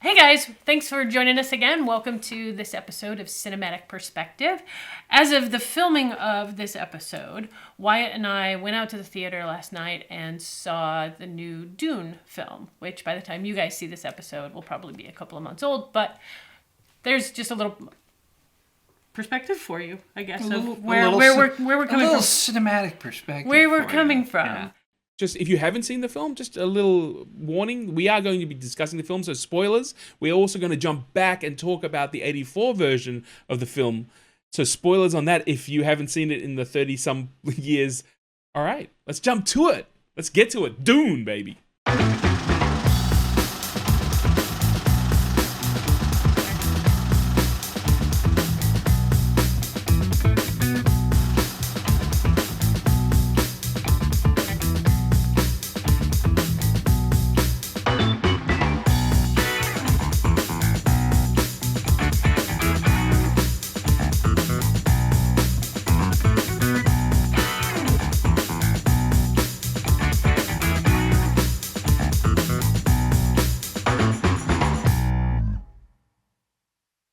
Hey guys, thanks for joining us again. Welcome to this episode of Cinematic Perspective. As of the filming of this episode, Wyatt and I went out to the theater last night and saw the new Dune film, which by the time you guys see this episode will probably be a couple of months old, but there's just a little perspective for you, I guess, of where we're coming from. A little cinematic perspective. Where we're coming from. Yeah. Just if you haven't seen the film, just a little warning. We are going to be discussing the film, so spoilers. We're also going to jump back and talk about the 84 version of the film. So spoilers on that if you haven't seen it in the 30-some years. All right, let's jump to it. Let's get to it. Dune, baby.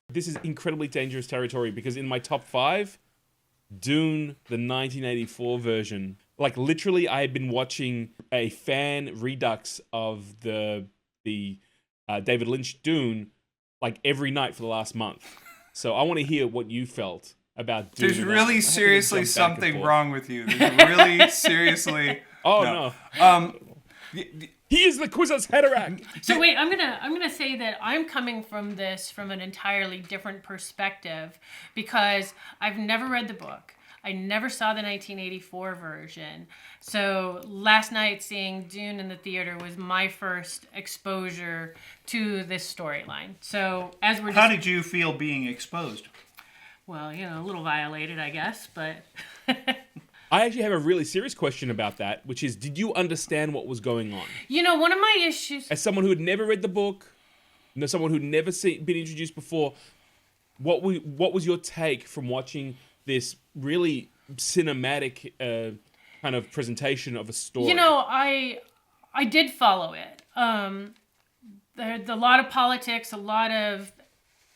This is incredibly dangerous territory because in my top 5, Dune, the 1984 version, like literally I had been watching a fan redux of the David Lynch Dune like every night for the last month. So I want to hear what you felt about Dune. There's really seriously something wrong with you. There's really seriously... Oh, no. He is the Kwisatz Haderach. So wait, I'm gonna say that I'm coming from this from an entirely different perspective because I've never read the book. I never saw the 1984 version. So last night seeing Dune in the theater was my first exposure to this storyline. So as we're How did you feel being exposed? Well, a little violated, I guess, but I actually have a really serious question about that, which is, did you understand what was going on? One of my issues... As someone who had never read the book, someone who'd never been introduced before, what was your take from watching this really cinematic kind of presentation of a story? I did follow it. There's a lot of politics, a lot of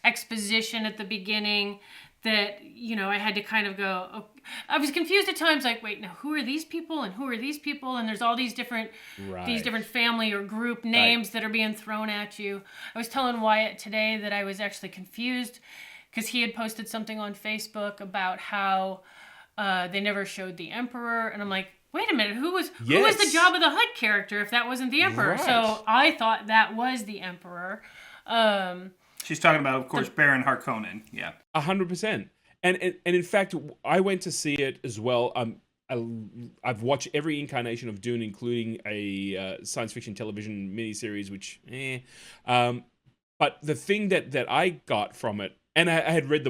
exposition at the beginning that, I had to kind of go... Oh, I was confused at times, like, wait, now who are these people and who are these people? And there's all these different family or group names that are being thrown at you. I was telling Wyatt today that I was actually confused because he had posted something on Facebook about how they never showed the Emperor. And I'm like, wait a minute, who was the Jabba the Hutt character if that wasn't the Emperor? Right. So I thought that was the Emperor. She's talking about, of course, Baron Harkonnen. Yeah. 100%. And in fact, I went to see it as well. I've watched every incarnation of Dune, including a science fiction television miniseries, which, But the thing that I got from it, and I had read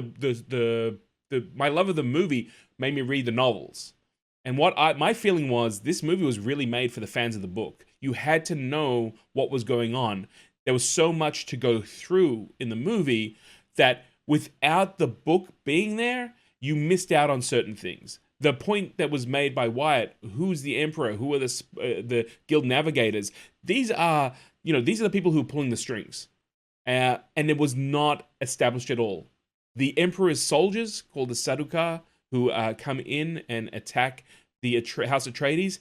my love of the movie made me read the novels. And my feeling was this movie was really made for the fans of the book. You had to know what was going on. There was so much to go through in the movie that without the book being there, you missed out on certain things. The point that was made by Wyatt, who's the Emperor, who are the Guild Navigators, these are the people who are pulling the strings. And it was not established at all. The Emperor's soldiers, called the Sadukar, who come in and attack the House Atreides,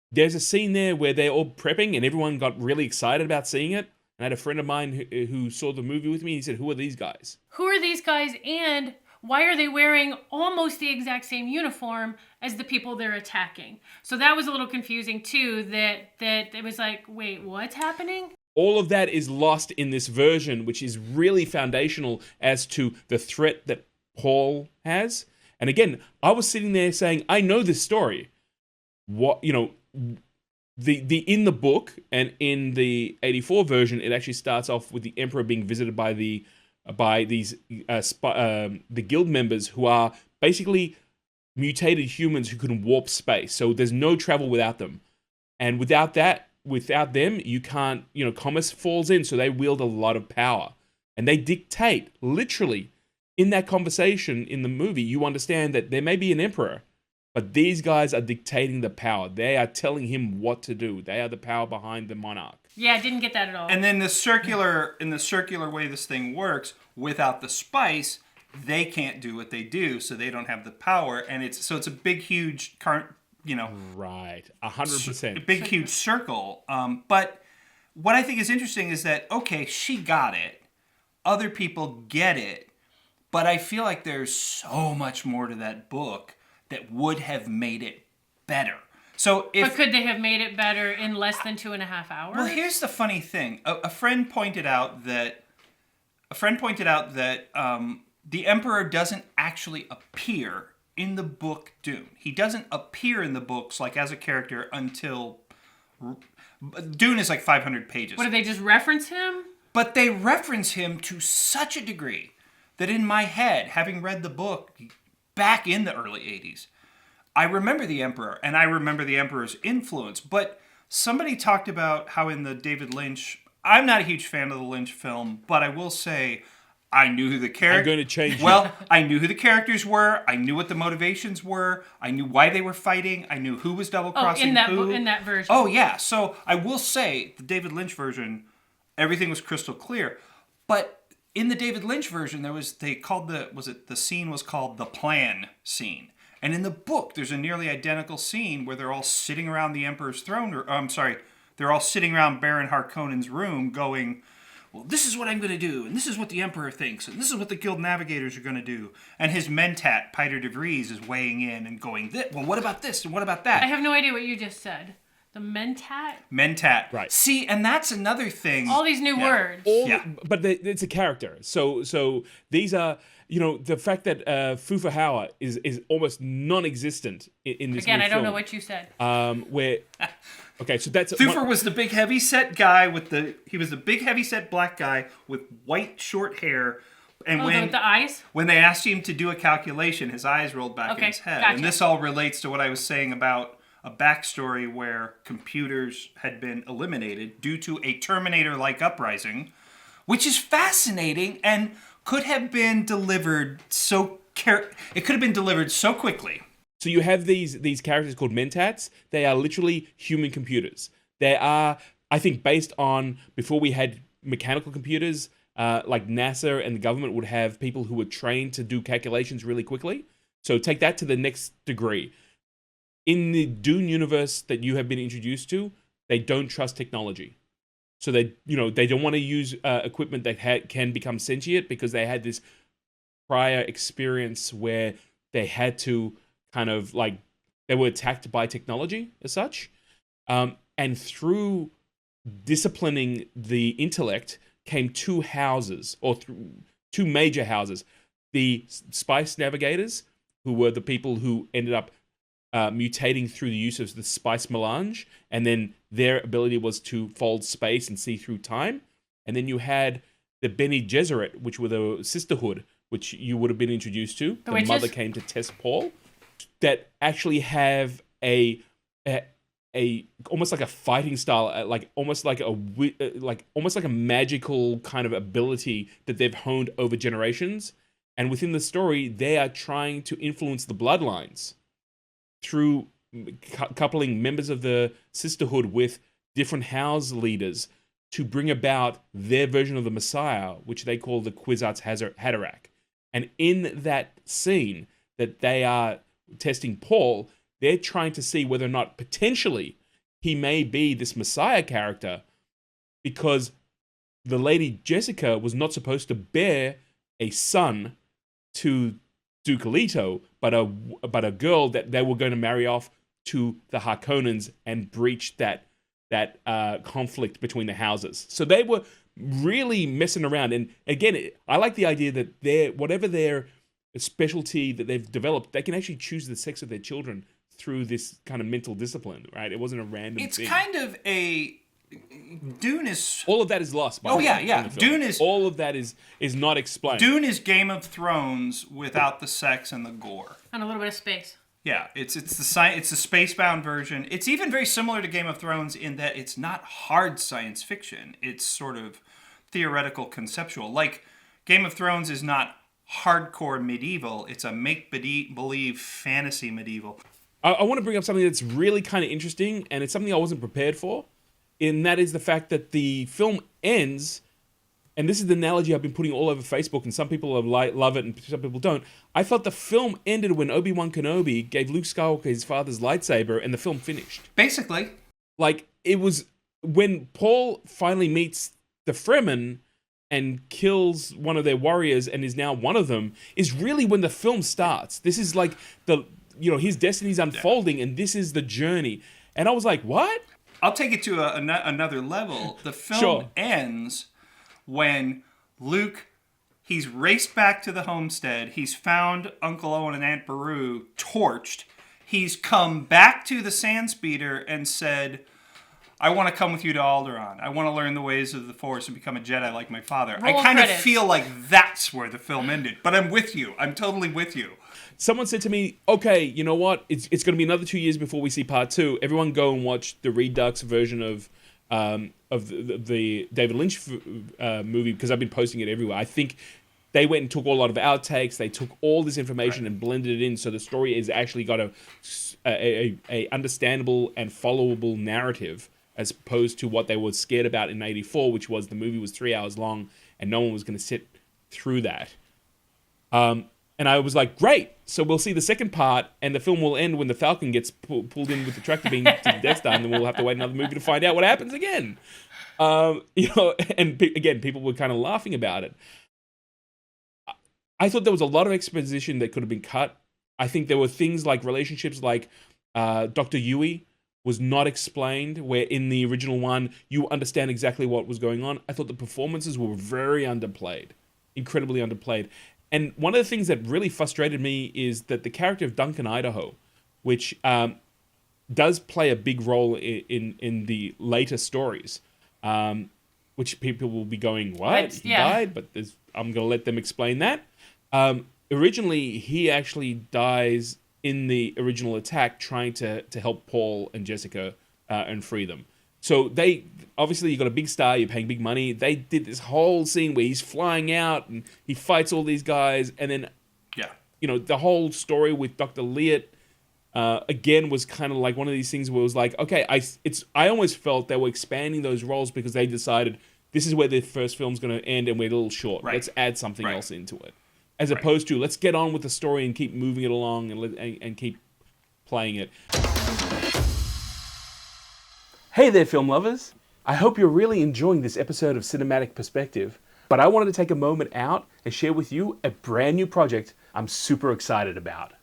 there's a scene there where they're all prepping and everyone got really excited about seeing it. I had a friend of mine who saw the movie with me. He said, who are these guys? Who are these guys and why are they wearing almost the exact same uniform as the people they're attacking? So that was a little confusing too, that it was like, wait, what's happening? All of that is lost in this version, which is really foundational as to the threat that Paul has. And again, I was sitting there saying, I know this story. In the book and in the 84 version, it actually starts off with the Emperor being visited by the guild members who are basically mutated humans who can warp space. So there's no travel without them, and without them, you can't. Commerce falls in, so they wield a lot of power, and they dictate literally. In that conversation in the movie, you understand that there may be an emperor, but these guys are dictating the power. They are telling him what to do. They are the power behind the monarch. Yeah, I didn't get that at all. And then in the circular way this thing works, without the spice, they can't do what they do, so they don't have the power, and it's a big, huge, right, 100%, big, huge circle. But what I think is interesting is that she got it, other people get it, but I feel like there's so much more to that book that would have made it better. So but could they have made it better in less than 2.5 hours? Well, here's the funny thing. A friend pointed out that the Emperor doesn't actually appear in the book Dune. He doesn't appear in the books like as a character until Dune is like 500 pages. What, do they just reference him? But they reference him to such a degree that in my head, having read the book back in the early 80s, I remember the Emperor, and I remember the Emperor's influence. But somebody talked about how in the David Lynch... I'm not a huge fan of the Lynch film, but I will say I knew who the characters... I'm going to change Well, I knew who the characters were. I knew what the motivations were. I knew why they were fighting. I knew who was double-crossing who. In that version. Oh, yeah. So I will say, the David Lynch version, everything was crystal clear. But in the David Lynch version, the scene was called the plan scene. And in the book, there's a nearly identical scene where they're all sitting around the Emperor's throne, they're all sitting around Baron Harkonnen's room going, well, this is what I'm going to do, and this is what the Emperor thinks, and this is what the Guild Navigators are going to do. And his mentat, Piter de Vries, is weighing in and going, well, what about this, and what about that? I have no idea what you just said. The mentat? Mentat. Right. See, and that's another thing. All these new words. But it's a character. So these are... the fact that Fufa Hauer is almost non-existent in this Again, new I don't film, know what you said. Okay, so that's... Thufir was the big heavy-set guy he was the big heavy-set black guy with white short hair. And with the eyes? When they asked him to do a calculation, his eyes rolled back in his head. Gotcha. And this all relates to what I was saying about a backstory where computers had been eliminated due to a Terminator-like uprising, which is fascinating and could have been delivered so quickly. So you have these characters called mentats. They are literally human computers. They are, I think, based on before we had mechanical computers, like NASA and the government would have people who were trained to do calculations really quickly. So take that to the next degree. In the Dune universe that you have been introduced to, they don't trust technology. So they don't want to use equipment that can become sentient because they had this prior experience where they had to kind of like they were attacked by technology as such, and through disciplining the intellect came two major houses: the spice navigators, who were the people who ended up mutating through the use of the spice melange, and then their ability was to fold space and see through time. And then you had the Bene Gesserit, which were the sisterhood, which you would have been introduced to. The mother came to test Paul, that actually have a almost like a fighting style, like almost like a magical kind of ability that they've honed over generations. And within the story, they are trying to influence the bloodlines through coupling members of the sisterhood with different house leaders to bring about their version of the Messiah, which they call the Kwisatz Haderach. And in that scene that they are testing Paul, they're trying to see whether or not potentially he may be this Messiah character, because the lady Jessica was not supposed to bear a son to Duke Leto, but a girl that they were going to marry off to the Harkonnens and breach that conflict between the houses. So they were really messing around. And again, I like the idea that whatever their specialty that they've developed, they can actually choose the sex of their children through this kind of mental discipline, right? It wasn't a random thing. It's kind of a... Dune is... All of that is lost. Dune is... All of that is not explained. Dune is Game of Thrones without the sex and the gore. And a little bit of space. Yeah, it's the spacebound version. It's even very similar to Game of Thrones in that it's not hard science fiction. It's sort of theoretical, conceptual. Like, Game of Thrones is not hardcore medieval. It's a make-believe fantasy medieval. I want to bring up something that's really kind of interesting, and it's something I wasn't prepared for. and that is the fact that the film ends. And this is the analogy I've been putting all over Facebook, and some people love it and some people don't. I felt the film ended when Obi-Wan Kenobi gave Luke Skywalker his father's lightsaber, and the film finished. Basically. Like, it was when Paul finally meets the Fremen and kills one of their warriors and is now one of them, is really when the film starts. This is like his destiny's unfolding, and this is the journey. And I was like, what? I'll take it to another level. The film Sure. ends when Luke, he's raced back to the homestead. He's found Uncle Owen and Aunt Beru torched. He's come back to the sand speeder and said, I want to come with you to Alderaan. I want to learn the ways of the Force and become a Jedi like my father. Roll I kind of credits. feel like that's where the film ended. But I'm with you. I'm totally with you. Someone said to me, okay, you know what? It's going to be another 2 years before we see part 2. Everyone go and watch the Redux version of the David Lynch movie, because I've been posting it everywhere. I think they went and took a lot of outtakes. They took all this information and blended it in, so the story has actually got a understandable and followable narrative, as opposed to what they were scared about in '84, which was the movie was 3 hours long and no one was going to sit through that. And I was like, great. So we'll see the second part, and the film will end when the Falcon gets pulled in with the tractor beam to the Death Star, and then we'll have to wait another movie to find out what happens again. And again, people were kind of laughing about it. I thought there was a lot of exposition that could have been cut. I think there were things like relationships like Dr. Yui was not explained, where in the original one, you understand exactly what was going on. I thought the performances were very underplayed, incredibly underplayed. And one of the things that really frustrated me is that the character of Duncan Idaho, which does play a big role in the later stories, which people will be going, what? He died? But I'm going to let them explain that. Originally, he actually dies in the original attack trying to help Paul and Jessica and free them. So they, obviously you got a big star, you're paying big money. They did this whole scene where he's flying out and he fights all these guys. And then, the whole story with Dr. Leatt, again, was kind of like one of these things where it was like, okay, I almost felt they were expanding those roles because they decided this is where the first film's going to end and we're a little short. Right. Let's add something else into it. As opposed to, let's get on with the story and keep moving it along and keep playing it. Hey there, film lovers. I hope you're really enjoying this episode of Cinematic Perspective, but I wanted to take a moment out and share with you a brand new project I'm super excited about.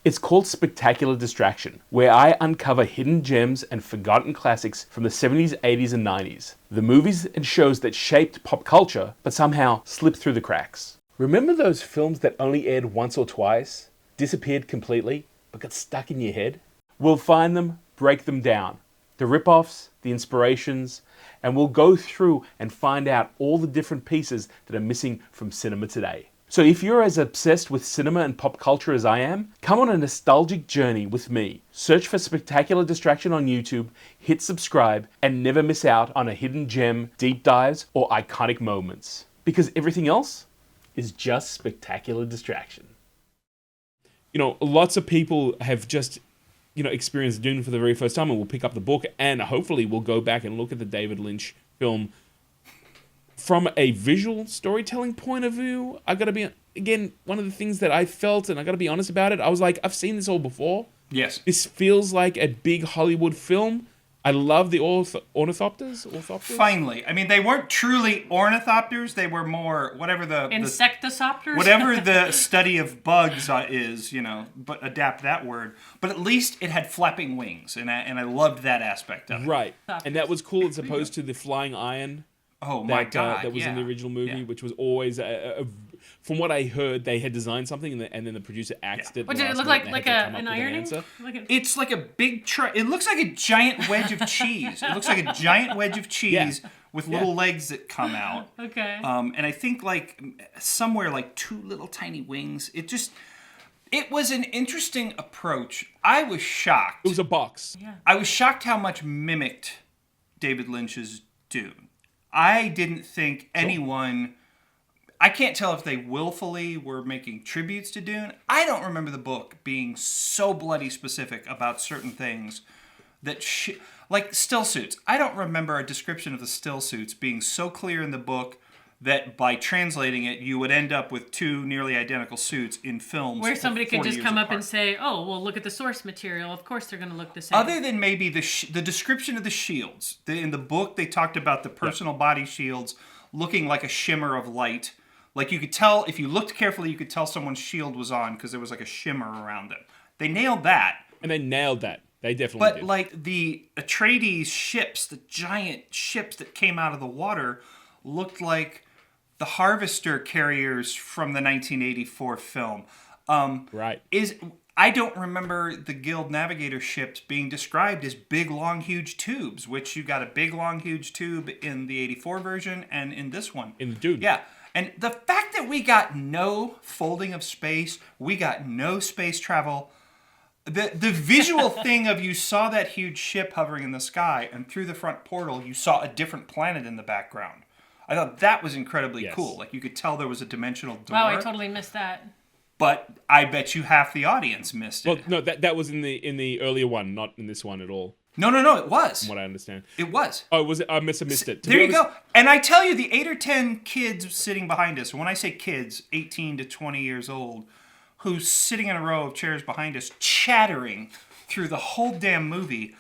It's called Spectacular Distraction, where I uncover hidden gems and forgotten classics from the 70s, 80s, and 90s. The movies and shows that shaped pop culture, but somehow slipped through the cracks. Remember those films that only aired once or twice, disappeared completely, but got stuck in your head? We'll find them, break them down. The rip-offs, the inspirations, and we'll go through and find out all the different pieces that are missing from cinema today. So if you're as obsessed with cinema and pop culture as I am, come on a nostalgic journey with me. Search for Spectacular Distraction on YouTube, hit subscribe, and never miss out on a hidden gem, deep dives, or iconic moments. Because everything else is just spectacular distraction. Lots of people have just experienced Dune for the very first time, and we'll pick up the book and hopefully we'll go back and look at the David Lynch film from a visual storytelling point of view. I gotta be, again, one of the things that I felt, and I gotta be honest about it, I was like, I've seen this all before. Yes. This feels like a big Hollywood film. I love the ornithopters. Finally. I mean, they weren't truly ornithopters. They were more, whatever the... Insectosopters? Whatever the study of bugs is, but adapt that word. But at least it had flapping wings, and I loved that aspect of it. Right. And that was cool as opposed to the flying iron. Oh, my God, that was in the original movie, which was always... from what I heard, they had designed something, and then the producer axed it. What did it look like? Like an ironing? It's like a big... it looks like a giant wedge of cheese. It looks like a giant wedge of cheese with little legs that come out. Okay. And I think somewhere like two little tiny wings. It was an interesting approach. I was shocked. It was a box. Yeah. I was shocked how much mimicked David Lynch's Dune. I didn't think anyone... I can't tell if they willfully were making tributes to Dune. I don't remember the book being so bloody specific about certain things that like still suits. I don't remember a description of the still suits being so clear in the book that by translating it, you would end up with two nearly identical suits in films. Where somebody could 40 just years come up apart. and say, "Oh, well, look at the source material. Of course, they're going to look the same." Other than maybe the description of the shields. In the book, they talked about the personal body shields looking like a shimmer of light. Like you could tell, if you looked carefully, you could tell someone's shield was on because there was like a shimmer around them. They nailed that. And they nailed that. They definitely did. But like the Atreides ships, the giant ships that came out of the water, looked like the Harvester carriers from the 1984 film. Right. I don't remember the Guild Navigator ships being described as big, long, huge tubes, which you got a big, long, huge tube in the 84 version and in this one. In the Dune. Yeah. And the fact that we got no folding of space, we got no space travel, the visual thing of you saw that huge ship hovering in the sky, and through the front portal, you saw a different planet in the background. I thought that was incredibly cool. Like, you could tell there was a dimensional door. Wow, I totally missed that. But I bet you half the audience missed it. Well, no, that was in the earlier one, not in this one at all, No, it was. from what I understand. It was. Oh, was it? I must have missed it. To There be you honest- go. And I tell you, the 8 or 10 kids sitting behind us, and when I say kids, 18 to 20 years old, who's sitting in a row of chairs behind us, chattering through the whole damn movie.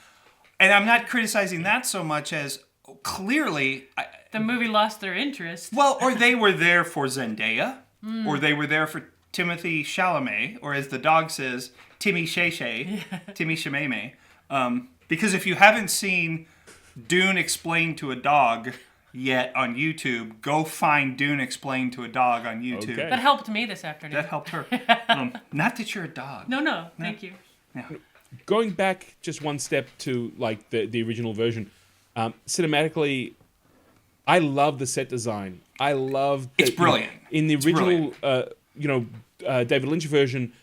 And I'm not criticizing that so much as clearly... The movie lost their interest. Well, or they were there for Zendaya, or they were there for Timothy Chalamet, or as the dog says, Timmy Sheshe, Timmy Shememe. Because if you haven't seen Dune Explained to a Dog yet on YouTube, go find Dune Explained to a Dog on YouTube. Okay. That helped me this afternoon. That helped her. Not that you're a dog. No, thank you. Yeah. Going back just one step to like the original version, cinematically, I love the set design. I love It's brilliant. In the original, David Lynch version,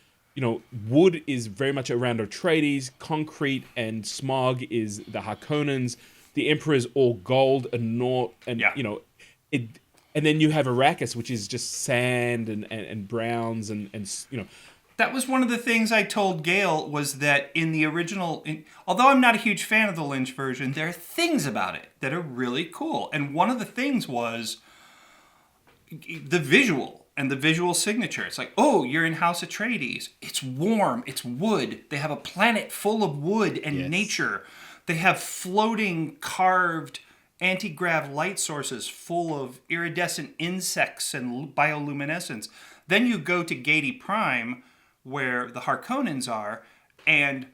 wood is very much around Atreides. Concrete and smog is the Harkonnens. The Emperor is all gold and it. And then you have Arrakis, which is just sand and browns and. That was one of the things I told Gail was that in the original, although I'm not a huge fan of the Lynch version, there are things about it that are really cool. And one of the things was the visual and the visual signature. It's like, oh, you're in House Atreides. It's warm. It's wood. They have a planet full of wood and nature. They have floating, carved anti-grav light sources full of iridescent insects and bioluminescence. Then you go to Gedi Prime, where the Harkonnens are, and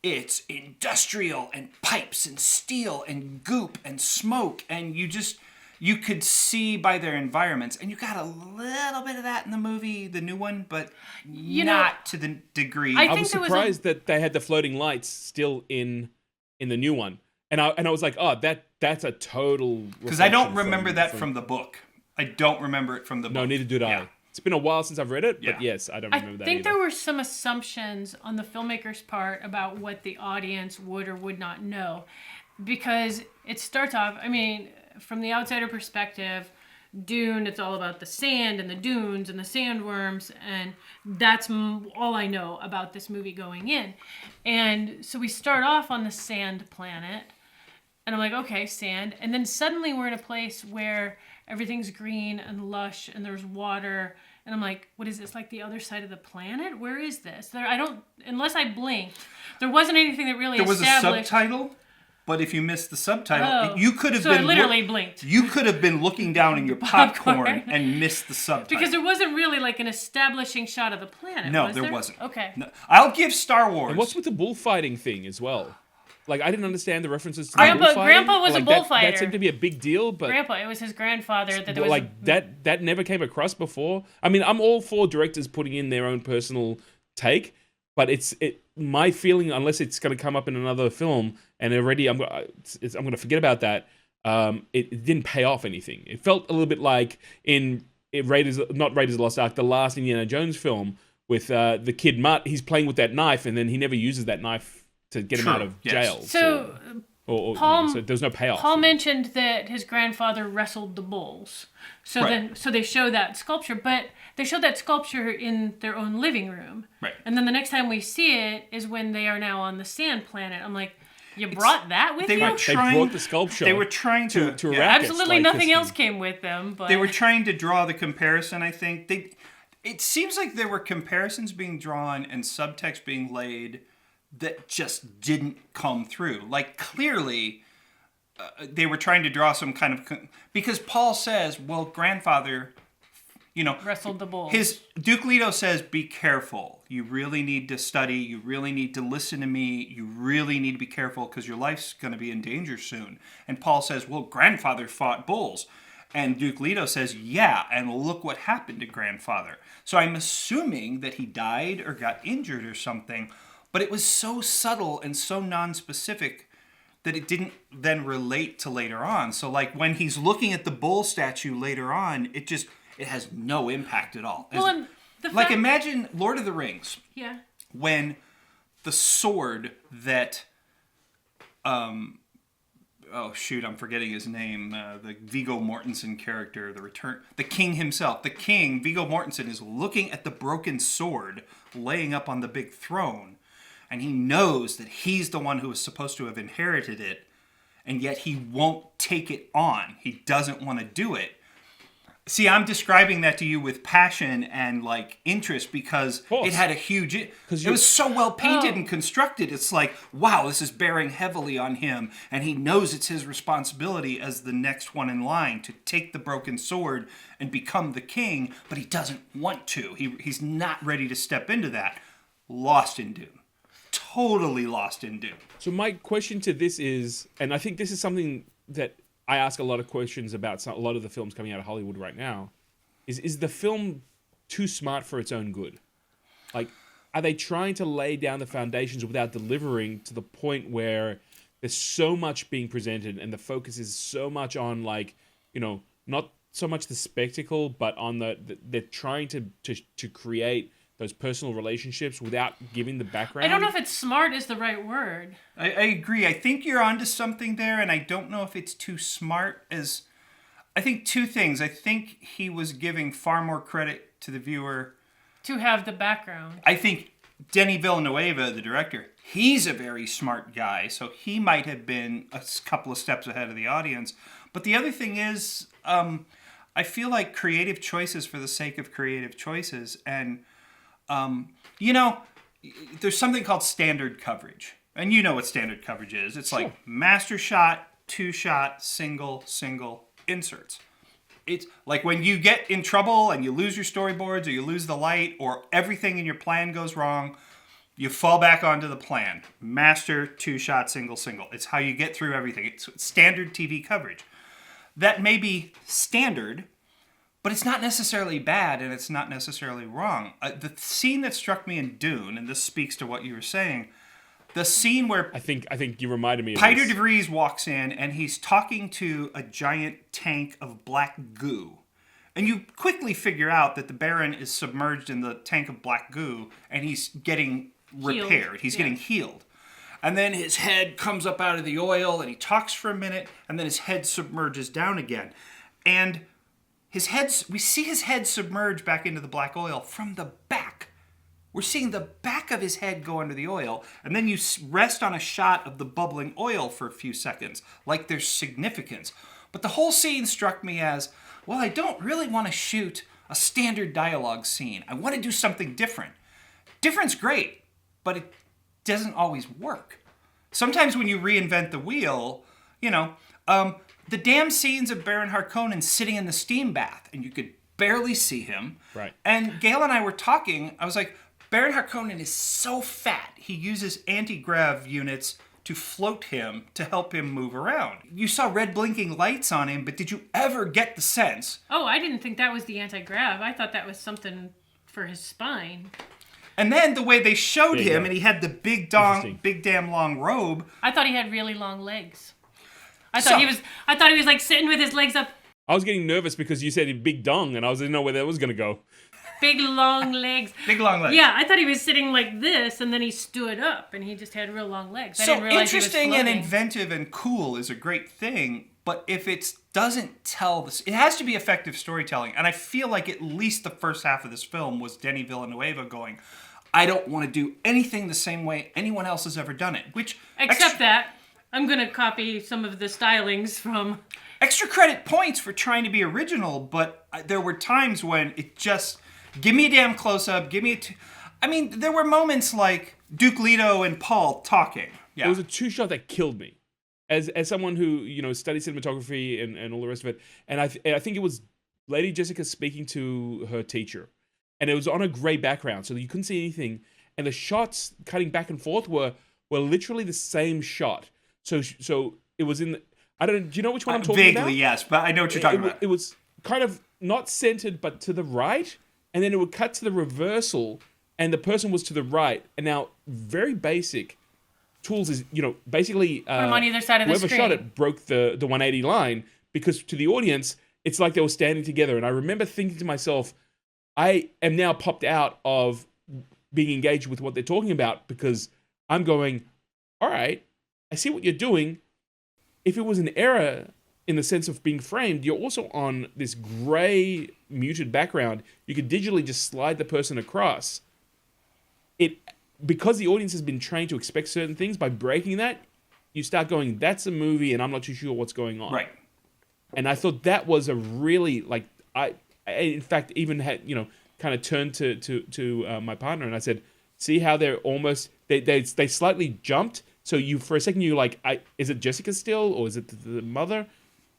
it's industrial and pipes and steel and goop and smoke, and you could see by their environments, and you got a little bit of that in the movie, the new one, but not to the degree. I was surprised that they had the floating lights still in the new one, and I was like, oh, that's a total. Because I don't remember that from the book. I don't remember it from the book. No, neither did I. Yeah. It's been a while since I've read it, but yes, I don't remember that. I think either. there were some assumptions on the filmmaker's part about what the audience would or would not know. Because it starts off, I mean, from the outsider perspective, Dune, it's all about the sand and the dunes and the sandworms, and that's all I know about this movie going in. And so we start off on the sand planet, and I'm like, okay, sand. And then suddenly we're in a place where everything's green and lush and there's water. And I'm like, what is this, like the other side of the planet? Where is this? Unless I blinked, there wasn't anything that really established. There was a subtitle, but if you missed the subtitle, you could have been. So I literally blinked. You could have been looking down in your popcorn and missed the subtitle. Because there wasn't really like an establishing shot of the planet. No, there wasn't. Okay. No. I'll give Star Wars. And what's with the bullfighting thing as well? Like, I didn't understand the references to the bullfighting. Grandpa was a bullfighter. That seemed to be a big deal, but... Grandpa, it was his grandfather that there was... Like, that never came across before. I mean, I'm all for directors putting in their own personal take, but my feeling, unless it's going to come up in another film, and already I'm going to forget about that, it didn't pay off anything. It felt a little bit like in Raiders of the Lost Ark, the last Indiana Jones film, with the kid Mutt. He's playing with that knife, and then he never uses that knife to get him out of jail. So So there's no payoff. Paul mentioned that his grandfather wrestled the bulls. So Right. so they show that sculpture, but they show that sculpture in their own living room. Right. And then the next time we see it is when they are now on the sand planet. I'm like, you brought that with They you? were They trying. brought the sculpture. They were trying to to yeah. erect Absolutely like nothing this else thing. came with them. But They were trying to draw the comparison. I think it seems like there were comparisons being drawn and subtext being laid that just didn't come through. Like clearly, they were trying to draw some kind of because Paul says, "Well, grandfather, wrestled the bulls. his Duke Leto says, "Be careful. You really need to study. You really need to listen to me. You really need to be careful because your life's going to be in danger soon." And Paul says, "Well, grandfather fought bulls." And Duke Leto says, "Yeah, and look what happened to grandfather." So I'm assuming that he died or got injured or something, but it was so subtle and so non-specific that it didn't then relate to later on. So like when he's looking at the bull statue later on, it has no impact at all. Well, and the Like fact- imagine Lord of the Rings yeah. when the sword that oh shoot, I'm forgetting his name, the Viggo Mortensen character, the king himself, the king Viggo Mortensen is looking at the broken sword laying up on the big throne, and he knows that he's the one who is supposed to have inherited it, and yet he won't take it on. He doesn't want to do it. See, I'm describing that to you with passion and like interest because course. it had a huge. It you- was so well painted Oh. and constructed. It's like, wow, this is bearing heavily on him, and he knows it's his responsibility as the next one in line to take the broken sword and become the king, but he doesn't want to. He's not ready to step into that. Lost in Dune. Totally lost in Dune. So my question to this is, and I think this is something that I ask a lot of questions about a lot of the films coming out of Hollywood right now, is the film too smart for its own good? Like, are they trying to lay down the foundations without delivering to the point where there's so much being presented and the focus is so much on like, not so much the spectacle, but on they're trying to create those personal relationships without giving the background? I don't know if it's smart is the right word. I agree. I think you're onto something there, and I don't know if it's too smart as... I think two things. I think he was giving far more credit to the viewer. To have the background. I think Denis Villeneuve, the director, he's a very smart guy, so he might have been a couple of steps ahead of the audience. But the other thing is, I feel like creative choices for the sake of creative choices, and there's something called standard coverage. And you know what standard coverage is. It's like master shot, two shot, single, inserts. It's like when you get in trouble and you lose your storyboards or you lose the light or everything in your plan goes wrong, you fall back onto the plan. Master, two shot, single. It's how you get through everything. It's standard TV coverage. That may be standard, but it's not necessarily bad, and it's not necessarily wrong. The scene that struck me in Dune, and this speaks to what you were saying, the scene where I think you reminded me of Peter this. DeVries walks in, and he's talking to a giant tank of black goo. And you quickly figure out that the Baron is submerged in the tank of black goo, and he's getting repaired. He's getting healed. And then his head comes up out of the oil, and he talks for a minute, and then his head submerges down again. And we see his head submerge back into the black oil from the back. We're seeing the back of his head go under the oil, and then you rest on a shot of the bubbling oil for a few seconds, like there's significance. But the whole scene struck me as, well, I don't really want to shoot a standard dialogue scene. I want to do something different. Different's great, but it doesn't always work. Sometimes when you reinvent the wheel, the damn scenes of Baron Harkonnen sitting in the steam bath, and you could barely see him. Right. And Gail and I were talking. I was like, Baron Harkonnen is so fat. He uses anti-grav units to float him to help him move around. You saw red blinking lights on him, but did you ever get the sense? Oh, I didn't think that was the anti-grav. I thought that was something for his spine. And then the way they showed There you him, go. and he had the big damn long robe. I thought he had really long legs. I thought he was like sitting with his legs up I was getting nervous because you said big dong, and I didn't know where that was going to go. Big long legs. Big long legs. Yeah, I thought he was sitting like this, and then he stood up, and he just had real long legs. I So didn't realize interesting he was and floating. inventive and cool is a great thing, but if it doesn't tell this, it has to be effective storytelling. And I feel like at least the first half of this film was Denis Villeneuve going, I don't want to do anything the same way anyone else has ever done it. Which Except that I'm going to copy some of the stylings from. extra credit points for trying to be original, but there were times when it just give me a damn close up, give me I mean, there were moments like Duke Leto and Paul talking. Yeah. It was a two-shot that killed me. As someone who, studied cinematography and all the rest of it, and I think it was Lady Jessica speaking to her teacher, and it was on a grey background, so you couldn't see anything, and the shots cutting back and forth were literally the same shot. So it was in. Do you know which one I'm talking about? Vaguely, yes, but I know what you're talking about. It was kind of not centered, but to the right, and then it would cut to the reversal, and the person was to the right. And now, very basic tools is, basically Put them on either side of the whoever screen. shot it broke the 180 line, because to the audience, it's like they were standing together. And I remember thinking to myself, I am now popped out of being engaged with what they're talking about, because I'm going, all right, I see what you're doing. If it was an error in the sense of being framed, you're also on this gray muted background. You could digitally just slide the person across. Because the audience has been trained to expect certain things, by breaking that, you start going, that's a movie and I'm not too sure what's going on. Right. And I thought that was a really, I in fact even had, kind of turned to my partner and I said, see how they're almost, they slightly jumped. So for a second you're like, is it Jessica still, or is it the mother?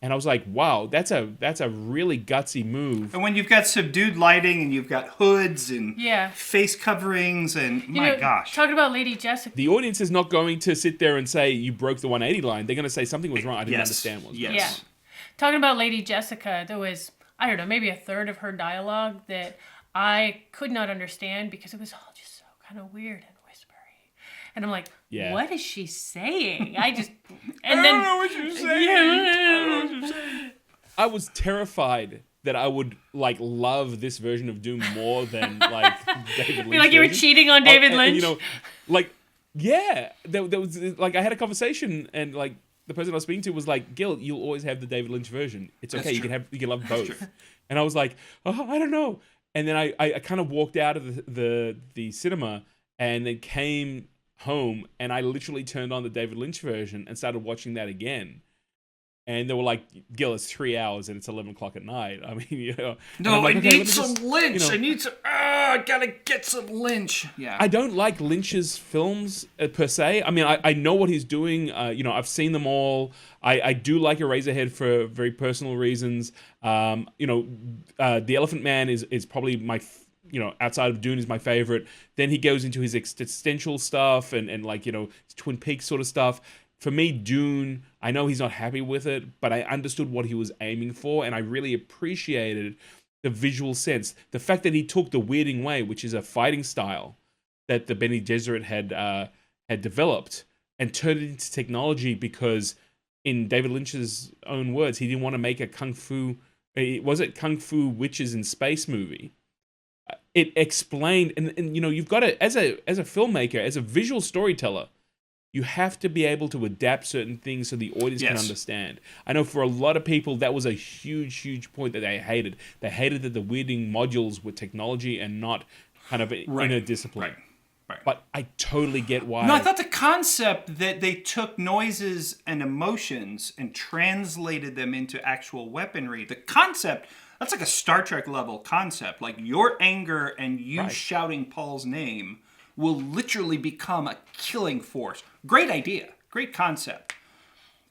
And I was like, wow, that's a really gutsy move. And when you've got subdued lighting and you've got hoods and Yeah. face coverings and gosh. Talking about Lady Jessica. The audience is not going to sit there and say, you broke the 180 line. They're going to say something was wrong. I didn't understand what was wrong. Yeah. Talking about Lady Jessica, there was, I don't know, maybe a third of her dialogue that I could not understand because it was all just so kind of weird and whispery. And I'm like, what is she saying? I don't know what you're saying. I was terrified that I would love this version of Doom more than David Lynch. Like you were version. cheating on David Lynch? There was I had a conversation and the person I was speaking to was like, Gil, you'll always have the David Lynch version. It's okay. You can love both. And I was like, oh, I don't know. And then I kind of walked out of the cinema and then came home and I literally turned on the David Lynch version and started watching that again. And they were like, Gil, it's 3 hours and it's 11 o'clock at night. I mean, No, like, I okay, need some Lynch. I need some. I gotta get some Lynch. Yeah. I don't like Lynch's films per se. I mean, I know what he's doing. I've seen them all. I do like Eraserhead for very personal reasons. The Elephant Man is probably my, outside of Dune is my favorite. Then he goes into his existential stuff and Twin Peaks sort of stuff. For me, Dune, I know he's not happy with it, but I understood what he was aiming for, and I really appreciated the visual sense. The fact that he took the Weirding Way, which is a fighting style that the Bene Gesserit had developed, and turned it into technology because, in David Lynch's own words, he didn't want to make a Kung Fu Witches in Space movie. It explained, and you've got to, as a filmmaker, as a visual storyteller, you have to be able to adapt certain things so the audience can understand. I know for a lot of people, that was a huge, huge point that they hated. They hated that the Weirding modules were technology and not kind of inner discipline. Right. But I totally get why. No, I thought the concept that they took noises and emotions and translated them into actual weaponry, the concept, that's like a Star Trek level concept. Like your anger and you shouting Paul's name will literally become a killing force. Great idea. Great concept.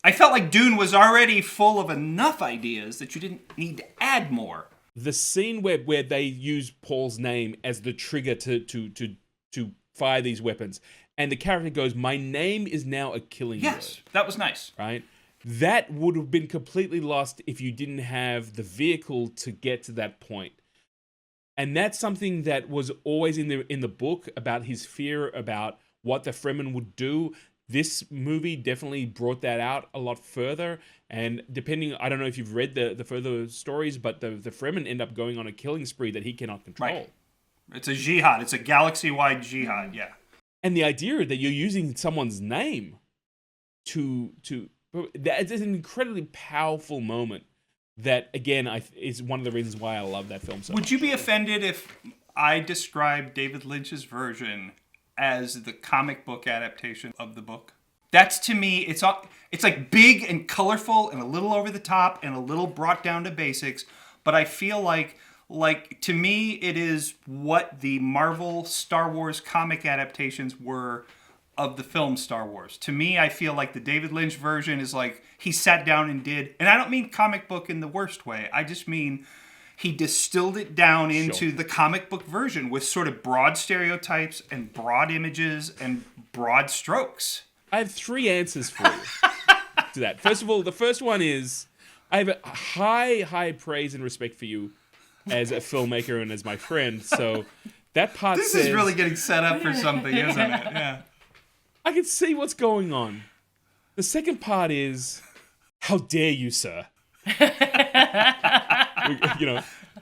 I felt like Dune was already full of enough ideas that you didn't need to add more. The scene where they use Paul's name as the trigger to fire these weapons, and the character goes, "My name is now a killing word." That was nice. Right? That would have been completely lost if you didn't have the vehicle to get to that point. And that's something that was always in the book about his fear about what the Fremen would do. This movie definitely brought that out a lot further. And depending, I don't know if you've read the further stories, but the Fremen end up going on a killing spree that he cannot control. Right. It's a jihad. It's a galaxy-wide jihad, yeah. And the idea that you're using someone's name that is an incredibly powerful moment that, again, is one of the reasons why I love that film so much. Would you be offended if I described David Lynch's version as the comic book adaptation of the book? That's, to me, it's like big and colorful and a little over the top and a little brought down to basics, but I feel like to me it is what the Marvel Star Wars comic adaptations were of the film Star Wars. To me, I feel like the David Lynch version is like he sat down and did, and I don't mean comic book in the worst way, I just mean he distilled it down into the comic book version with sort of broad stereotypes and broad images and broad strokes. I have 3 answers for you to that. First of all, the first one is I have a high praise and respect for you as a filmmaker and as my friend. So that part This is really getting set up for something, isn't it? Yeah. I can see what's going on. The second part is, how dare you, sir?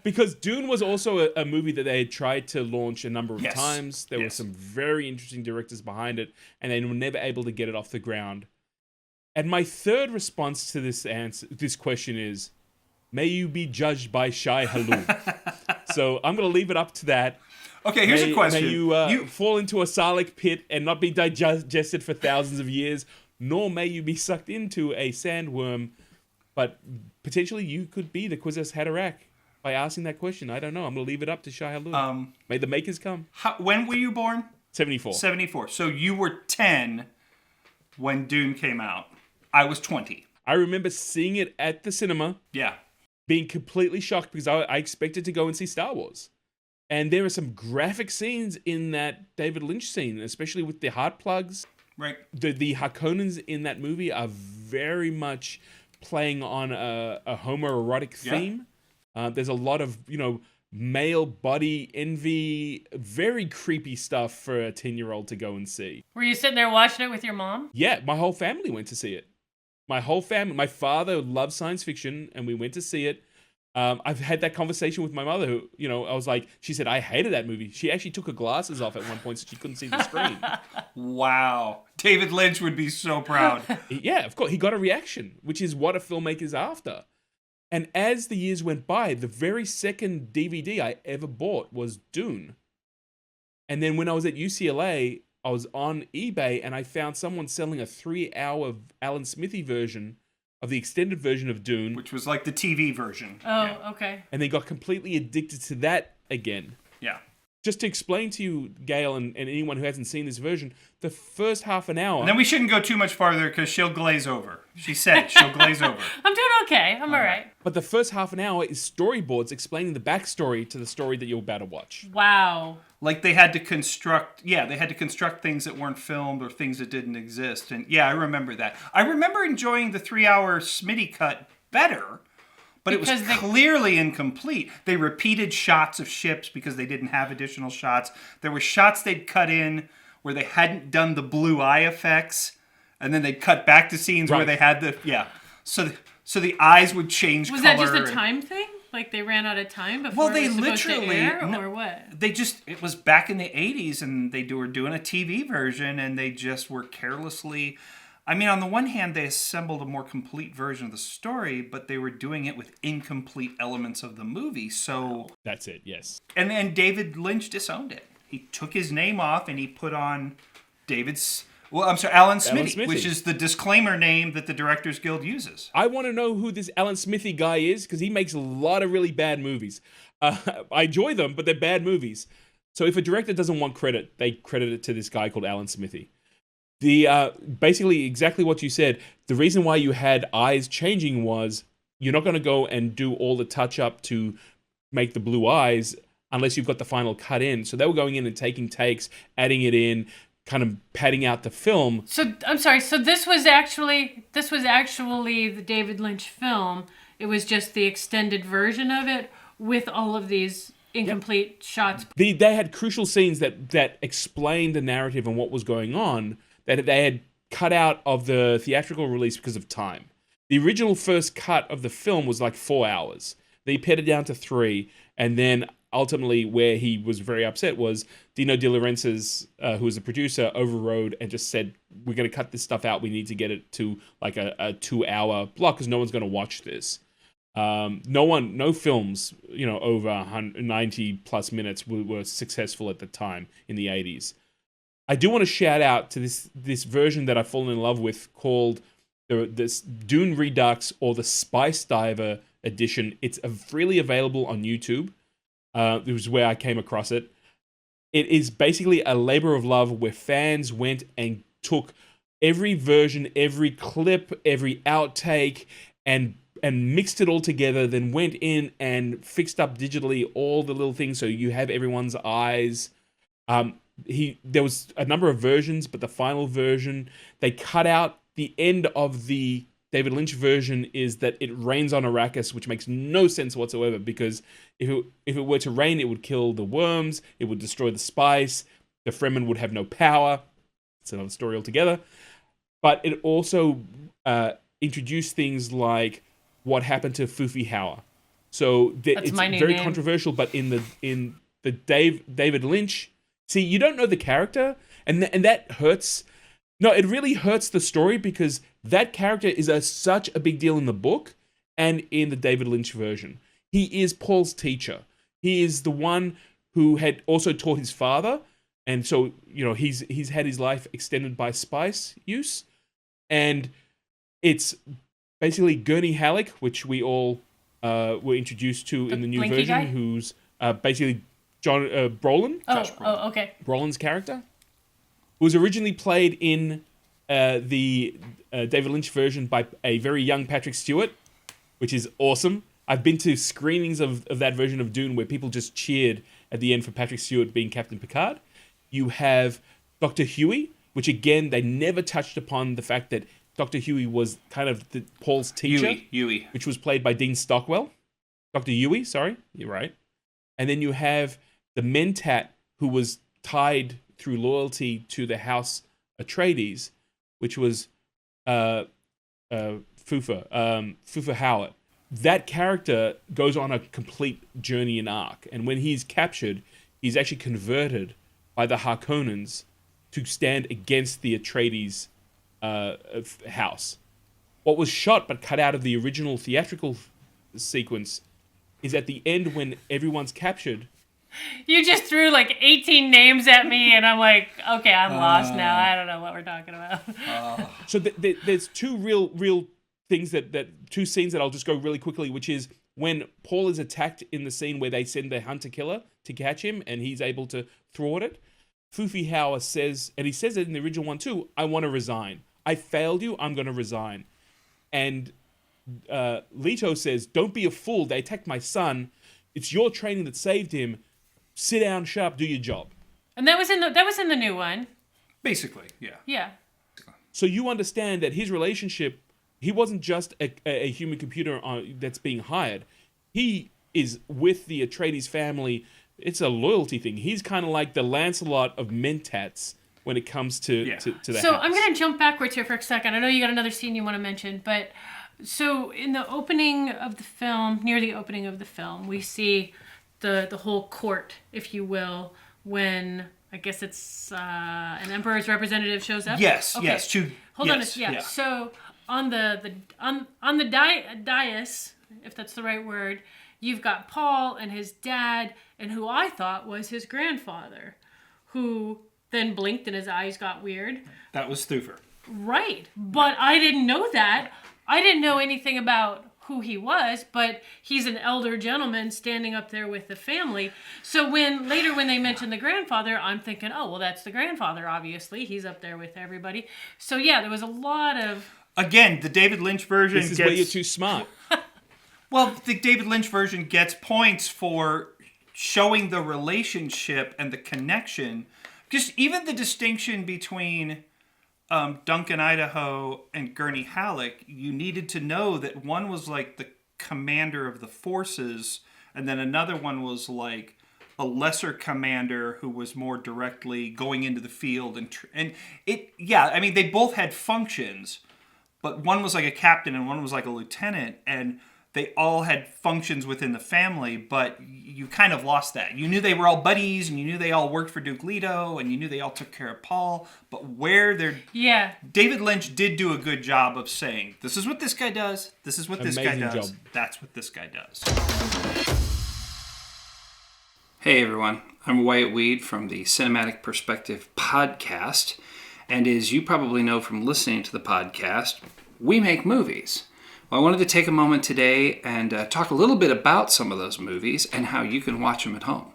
Because Dune was also a movie that they had tried to launch a number of times. There were some very interesting directors behind it, and they were never able to get it off the ground. And my third response to this question is, may you be judged by Shai Hulud. So I'm going to leave it up to that. Okay, here's a question. May you fall into a Sarlacc pit and not be digested for thousands of years, nor may you be sucked into a sandworm, but potentially you could be the Kwisatz Haderach by asking that question. I don't know. I'm going to leave it up to Shai Hulud. May the makers come. When were you born? 74. 74. So you were 10 when Dune came out. I was 20. I remember seeing it at the cinema. Yeah. Being completely shocked because I expected to go and see Star Wars. And there are some graphic scenes in that David Lynch scene, especially with the heart plugs. Right. The Harkonnens in that movie are very much playing on a homoerotic theme. There's a lot of, male body envy, very creepy stuff for a 10-year-old to go and see. Were you sitting there watching it with your mom? Yeah, my whole family went to see it. My whole family, my father loves science fiction, and we went to see it. I've had that conversation with my mother who, I was like, she said, I hated that movie. She actually took her glasses off at one point so she couldn't see the screen. Wow. David Lynch would be so proud. Yeah, of course. He got a reaction, which is what a filmmaker's after. And as the years went by, the very second DVD I ever bought was Dune. And then when I was at UCLA, I was on eBay and I found someone selling a 3-hour Alan Smithy version of the extended version of Dune. Which was like the TV version. Oh, okay. And they got completely addicted to that again. Yeah. Just to explain to you, Gail, and anyone who hasn't seen this version, the first half an hour... And then we shouldn't go too much farther because she'll glaze over. She said it. She'll glaze over. I'm doing okay. I'm all right. But the first half an hour is storyboards explaining the backstory to the story that you're about to watch. Wow. Like they had to construct things that weren't filmed or things that didn't exist. And yeah, I remember that. I remember enjoying the 3-hour Smitty cut better, but it was clearly incomplete. They repeated shots of ships because they didn't have additional shots. There were shots they'd cut in where they hadn't done the blue eye effects, and then they'd cut back to scenes where they had the So the eyes would change Was color. Was that just a time thing? Like they ran out of time before it was supposed to air, or what? It was back in the 80s, and they were doing a TV version, and they just were carelessly... I mean, on the one hand, they assembled a more complete version of the story, but they were doing it with incomplete elements of the movie, so... That's it, yes. And David Lynch disowned it. He took his name off, and he put on Alan Smithy, which is the disclaimer name that the Directors Guild uses. I want to know who this Alan Smithy guy is, because he makes a lot of really bad movies. I enjoy them, but they're bad movies. So if a director doesn't want credit, they credit it to this guy called Alan Smithy. Basically exactly what you said. The reason why you had eyes changing was you're not going to go and do all the touch-up to make the blue eyes unless you've got the final cut in. So they were going in and taking takes, adding it in, kind of padding out the film. So I'm sorry. So this was actually the David Lynch film. It was just the extended version of it with all of these incomplete shots. They had crucial scenes that explained the narrative and what was going on that they had cut out of the theatrical release because of time. The original first cut of the film was like 4 hours. They pared it down to 3, and then ultimately where he was very upset was Dino De Laurentiis, who was the producer, overrode and just said, we're going to cut this stuff out. We need to get it to like a 2-hour block because no one's going to watch this. No films, over 90 plus minutes were successful at the time in the 80s. I do want to shout out to this version that I've fallen in love with called this Dune Redux or the Spice Diver edition. It's freely available on YouTube. It was where I came across it. It is basically a labor of love where fans went and took every version, every clip, every outtake, and mixed it all together, then went in and fixed up digitally all the little things so you have everyone's eyes. There was a number of versions, but the final version, they cut out the end of the David Lynch version is that it rains on Arrakis, which makes no sense whatsoever because if it were to rain, it would kill the worms, it would destroy the spice, the Fremen would have no power. It's another story altogether. But it also introduced things like what happened to Fufi Hauer. So it's very controversial, but in the David Lynch, see, you don't know the character, and that hurts. No, it really hurts the story because that character is such a big deal in the book and in the David Lynch version. He is Paul's teacher. He is the one who had also taught his father, and so he's had his life extended by spice use, and it's basically Gurney Halleck, which we all were introduced to in the new version, guy? Who's basically John Brolin. Oh, okay. Brolin's character, who was originally played in the David Lynch version by a very young Patrick Stewart, which is awesome. I've been to screenings of that version of Dune where people just cheered at the end for Patrick Stewart being Captain Picard. You have Dr. Huey, which again, they never touched upon the fact that Dr. Huey was kind of Paul's teacher. Huey. Which was played by Dean Stockwell. Dr. Huey, sorry, you're right. And then you have the Mentat, who was tied through loyalty to the House Atreides, which was Fufa Howard. That character goes on a complete journey and arc, and when he's captured, he's actually converted by the Harkonnens to stand against the Atreides house. What was shot but cut out of the original theatrical sequence is at the end when everyone's captured. You just threw like 18 names at me, and I'm like, okay, I'm lost now. I don't know what we're talking about. So there's two real things two scenes that I'll just go really quickly, which is when Paul is attacked in the scene where they send the hunter-killer to catch him, and he's able to thwart it. Fufi Hauer says, and he says it in the original one too, I want to resign. I failed you, I'm going to resign. And Leto says, don't be a fool, they attacked my son. It's your training that saved him. Sit down, shut up, do your job. And that was in the new one. Basically, yeah. Yeah. So you understand that his relationship, he wasn't just a human computer that's being hired. He is with the Atreides family. It's a loyalty thing. He's kind of like the Lancelot of Mentats when it comes to the So house. I'm going to jump backwards here for a second. I know you got another scene you want to mention, but so in the opening of the film, near the opening of the film, we see the whole court, if you will, when I guess it's an emperor's representative shows up. Yes, okay. yes. Hold on. Yeah. So on the dais, if that's the right word, you've got Paul and his dad, and who I thought was his grandfather, who then blinked and his eyes got weird. That was Thufir. Right. But I didn't know that. I didn't know anything about who he was, but he's an elder gentleman standing up there with the family. So when they mentioned the grandfather, I'm thinking, oh, well, that's the grandfather, obviously. He's up there with everybody. So yeah, there was a lot of... Again, the David Lynch version This is where you're too smart. Well, the David Lynch version gets points for showing the relationship and the connection. Just even the distinction between Duncan Idaho and Gurney Halleck, you needed to know that one was like the commander of the forces, and then another one was like a lesser commander who was more directly going into the field. And it, yeah, I mean, they both had functions, but one was like a captain and one was like a lieutenant, and they all had functions within the family, but you kind of lost that. You knew they were all buddies, and you knew they all worked for Duke Leto, and you knew they all took care of Paul, but where they're... Yeah. David Lynch did do a good job of saying, this is what this guy does, this is what this guy does, that's what this guy does. Hey everyone, I'm Wyatt Weed from the Cinematic Perspective podcast, and as you probably know from listening to the podcast, we make movies. Well, I wanted to take a moment today and talk a little bit about some of those movies and how you can watch them at home.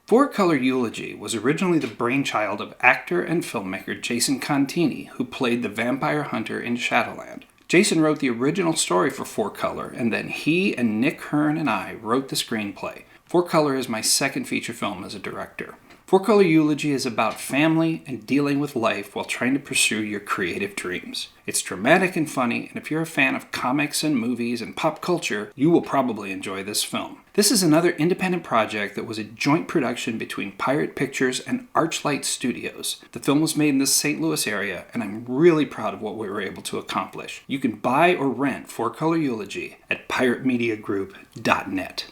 Four Color Eulogy was originally the brainchild of actor and filmmaker Jason Contini, who played the vampire hunter in Shadowland. Jason wrote the original story for Four Color, and then he and Nick Hearn and I wrote the screenplay. Four Color is my second feature film as a director. Four Color Eulogy is about family and dealing with life while trying to pursue your creative dreams. It's dramatic and funny, and if you're a fan of comics and movies and pop culture, you will probably enjoy this film. This is another independent project that was a joint production between Pirate Pictures and Archlight Studios. The film was made in the St. Louis area, and I'm really proud of what we were able to accomplish. You can buy or rent Four Color Eulogy at piratemediagroup.net.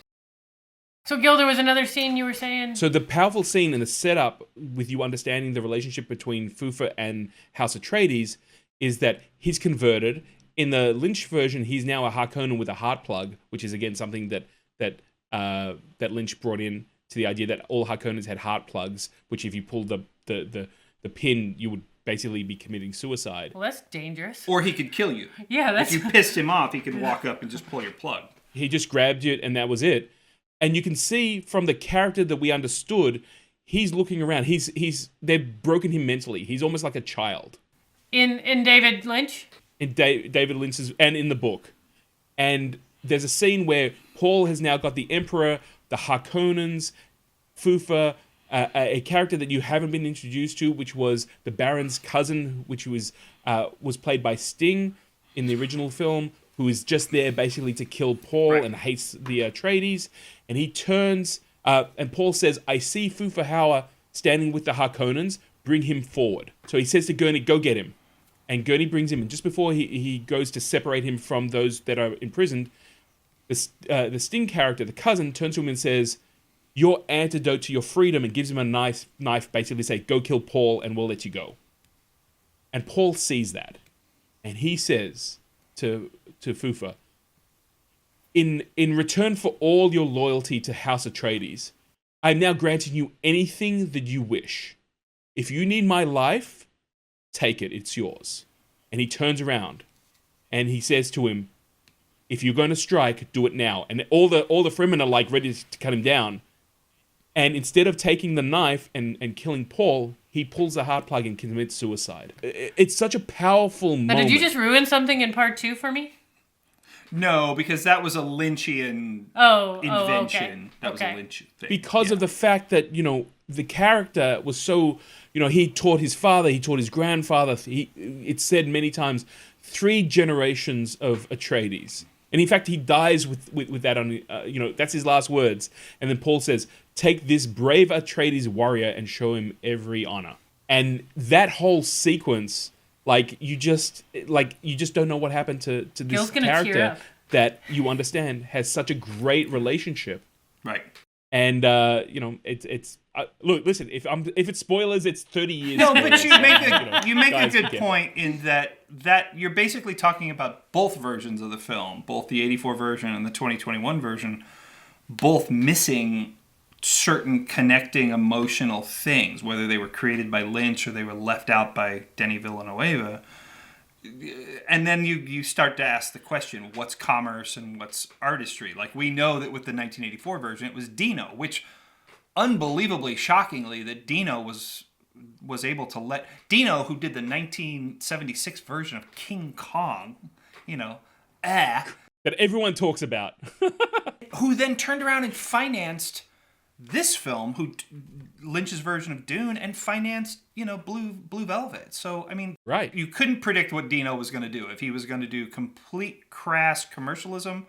So, Gil, there was another scene you were saying? So the powerful scene and the setup with you understanding the relationship between Fufa and House Atreides is that he's converted. In the Lynch version, he's now a Harkonnen with a heart plug, which is, again, something that Lynch brought in to the idea that all Harkonnens had heart plugs, which if you pulled the pin, you would basically be committing suicide. Well, that's dangerous. Or he could kill you. Yeah, that's... If you pissed him off, he could walk up and just pull your plug. He just grabbed it, and that was it. And you can see from the character that we understood, he's looking around. They've broken him mentally. He's almost like a child. In David Lynch? In David Lynch's, and in the book. And there's a scene where Paul has now got the Emperor, the Harkonnens, Fufa, a character that you haven't been introduced to, which was the Baron's cousin, which was played by Sting in the original film, who is just there basically to kill Paul and hates the Atreides. And he turns, and Paul says, I see Fufa Hauer standing with the Harkonnens, bring him forward. So he says to Gurney, go get him. And Gurney brings him, and just before he goes to separate him from those that are imprisoned, the Sting character, the cousin, turns to him and says, your antidote to your freedom, and gives him a knife, basically say, go kill Paul and we'll let you go. And Paul sees that. And he says to Fufa, in return for all your loyalty to House Atreides, I'm now granting you anything that you wish. If you need my life, take it, it's yours. And he turns around and he says to him, if you're going to strike, do it now. And all the Fremen are like ready to cut him down. And instead of taking the knife and killing Paul, he pulls the heart plug and commits suicide. It's such a powerful moment. Now, did you just ruin something in part 2 for me? No, because that was a Lynchian invention. Okay. That was a Lynch thing. Because of the fact that, the character was so, he taught his father, he taught his grandfather. It's said many times, 3 generations of Atreides. And in fact, he dies with that on, that's his last words. And then Paul says, take this brave Atreides warrior and show him every honor. And that whole sequence, you just don't know what happened to this character that you understand has such a great relationship. Right. And it's look, listen, if it's spoilers, it's 30 years. No, but you make a good point in that you're basically talking about both versions of the film, both the 84 version and the 2021 version, both missing certain connecting emotional things, whether they were created by Lynch or they were left out by Denis Villeneuve. And then you start to ask the question, what's commerce and what's artistry? Like, we know that with the 1984 version, it was Dino, which unbelievably shockingly that Dino was able to let... Dino, who did the 1976 version of King Kong, that everyone talks about. who then turned around and financed this film, Lynch's version of Dune, and financed, Blue Velvet. So, I mean, right. You couldn't predict what Dino was going to do, if he was going to do complete crass commercialism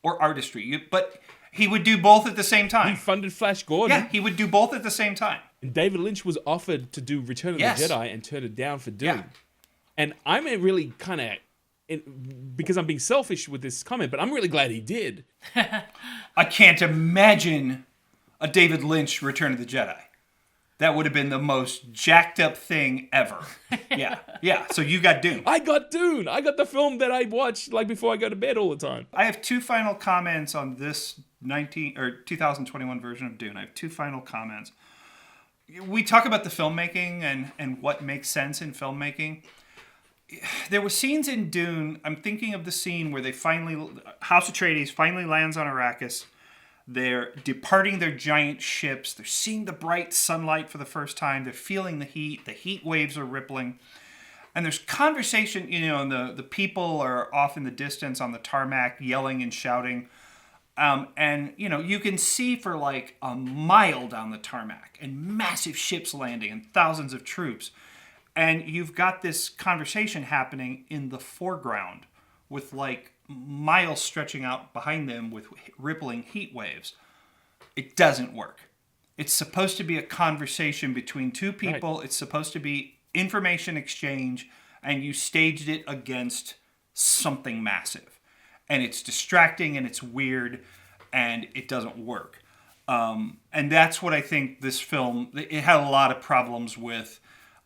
or artistry. But he would do both at the same time. He funded Flash Gordon. Yeah, he would do both at the same time. And David Lynch was offered to do Return of the Jedi and turned it down for Dune. Yeah. And I'm really kind of because I'm being selfish with this comment, but I'm really glad he did. I can't imagine a David Lynch Return of the Jedi. That would have been the most jacked up thing ever. Yeah. So you got Dune. I got Dune. I got the film that I watch like before I go to bed all the time. I have two final comments on this 2021 version of Dune. I have two final comments. We talk about the filmmaking and what makes sense in filmmaking. There were scenes in Dune. I'm thinking of the scene where House Atreides finally lands on Arrakis. They're departing their giant ships. They're seeing the bright sunlight for the first time. They're feeling the heat. The heat waves are rippling. And there's conversation, and the people are off in the distance on the tarmac yelling and shouting. And you can see for like a mile down the tarmac and massive ships landing and thousands of troops. And you've got this conversation happening in the foreground with like miles stretching out behind them with rippling heat waves. It doesn't work. It's supposed to be a conversation between two people. Right. It's supposed to be information exchange, and you staged it against something massive. And it's distracting and it's weird and it doesn't work. And that's what I think this film, it had a lot of problems with.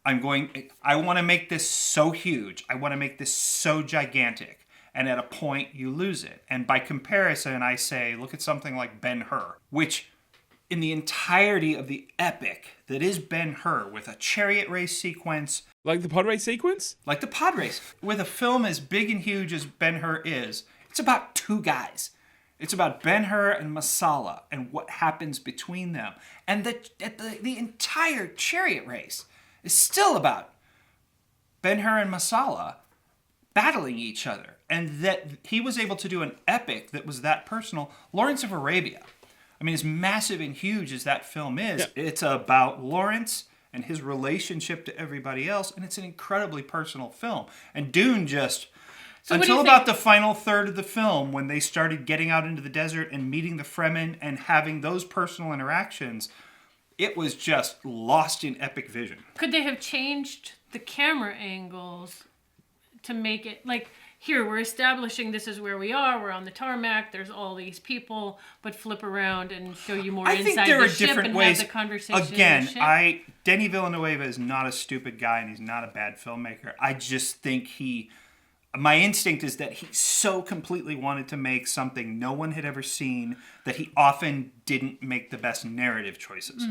I want to make this so huge. I want to make this so gigantic. And at a point, you lose it. And by comparison, I say, look at something like Ben-Hur, which in the entirety of the epic that is Ben-Hur, with a chariot race sequence. Like the pod race sequence? Like the pod race. With a film as big and huge as Ben-Hur is, it's about two guys. It's about Ben-Hur and Masala and what happens between them. And the entire chariot race is still about Ben-Hur and Masala battling each other. And that he was able to do an epic that was that personal. Lawrence of Arabia. I mean, as massive and huge as that film is, It's about Lawrence and his relationship to everybody else, and it's an incredibly personal film. And Dune just... So until about the final third of the film, when they started getting out into the desert and meeting the Fremen and having those personal interactions, it was just lost in epic vision. Could they have changed the camera angles to make it like... Here, we're establishing this is where we are. We're on the tarmac. There's all these people, but flip around and show you more inside the ship and have the conversation. Again, Denis Villeneuve is not a stupid guy and he's not a bad filmmaker. I just think my instinct is that he so completely wanted to make something no one had ever seen that he often didn't make the best narrative choices.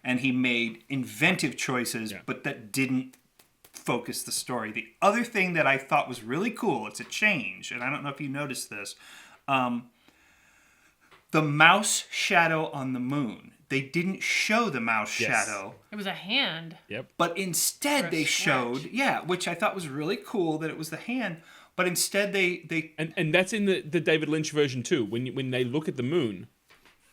And he made inventive choices, but that didn't focus the story. The other thing that I thought was really cool, it's a change, and I don't know if you noticed this, the mouse shadow on the moon. They didn't show the mouse shadow. It was a hand. Yep. But instead they showed, which I thought was really cool that it was the hand, but instead they and that's in the David Lynch version too. When they look at the moon,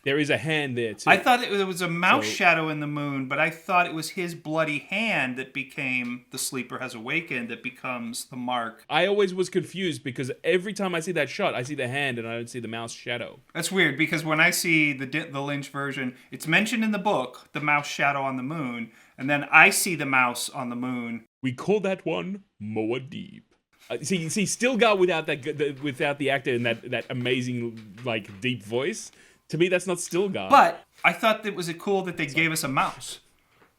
there is a hand there too. I thought it was a mouse shadow in the moon, but I thought it was his bloody hand that became the Sleeper Has Awakened, that becomes the mark. I always was confused because every time I see that shot, I see the hand and I don't see the mouse shadow. That's weird because when I see the Lynch version, it's mentioned in the book, the mouse shadow on the moon, and then I see the mouse on the moon. We call that one Moadib. See, Stilgar without the actor and that amazing like deep voice. To me, that's not Stilgar. But I thought it was cool that they gave us a mouse.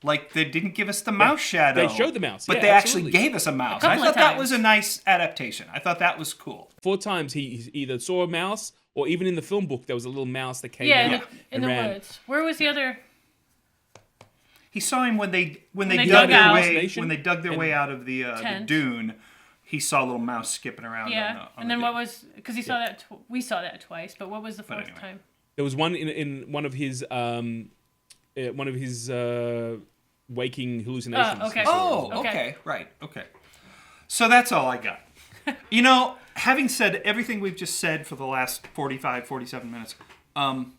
Like, they didn't give us the mouse shadow. They showed the mouse, but they actually gave us a mouse. I thought that was a nice adaptation. I thought that was cool. 4 times he either saw a mouse, or even in the film book, there was a little mouse that came out in the woods. Where was the other? He saw him when they dug their way out of the dune. He saw a little mouse skipping around. Yeah, and then what was, because he saw that we saw that twice, but what was the fourth time? There was one in one of his waking hallucinations. Okay. Right. Okay. So that's all I got. Having said everything we've just said for the last 47 minutes, I'm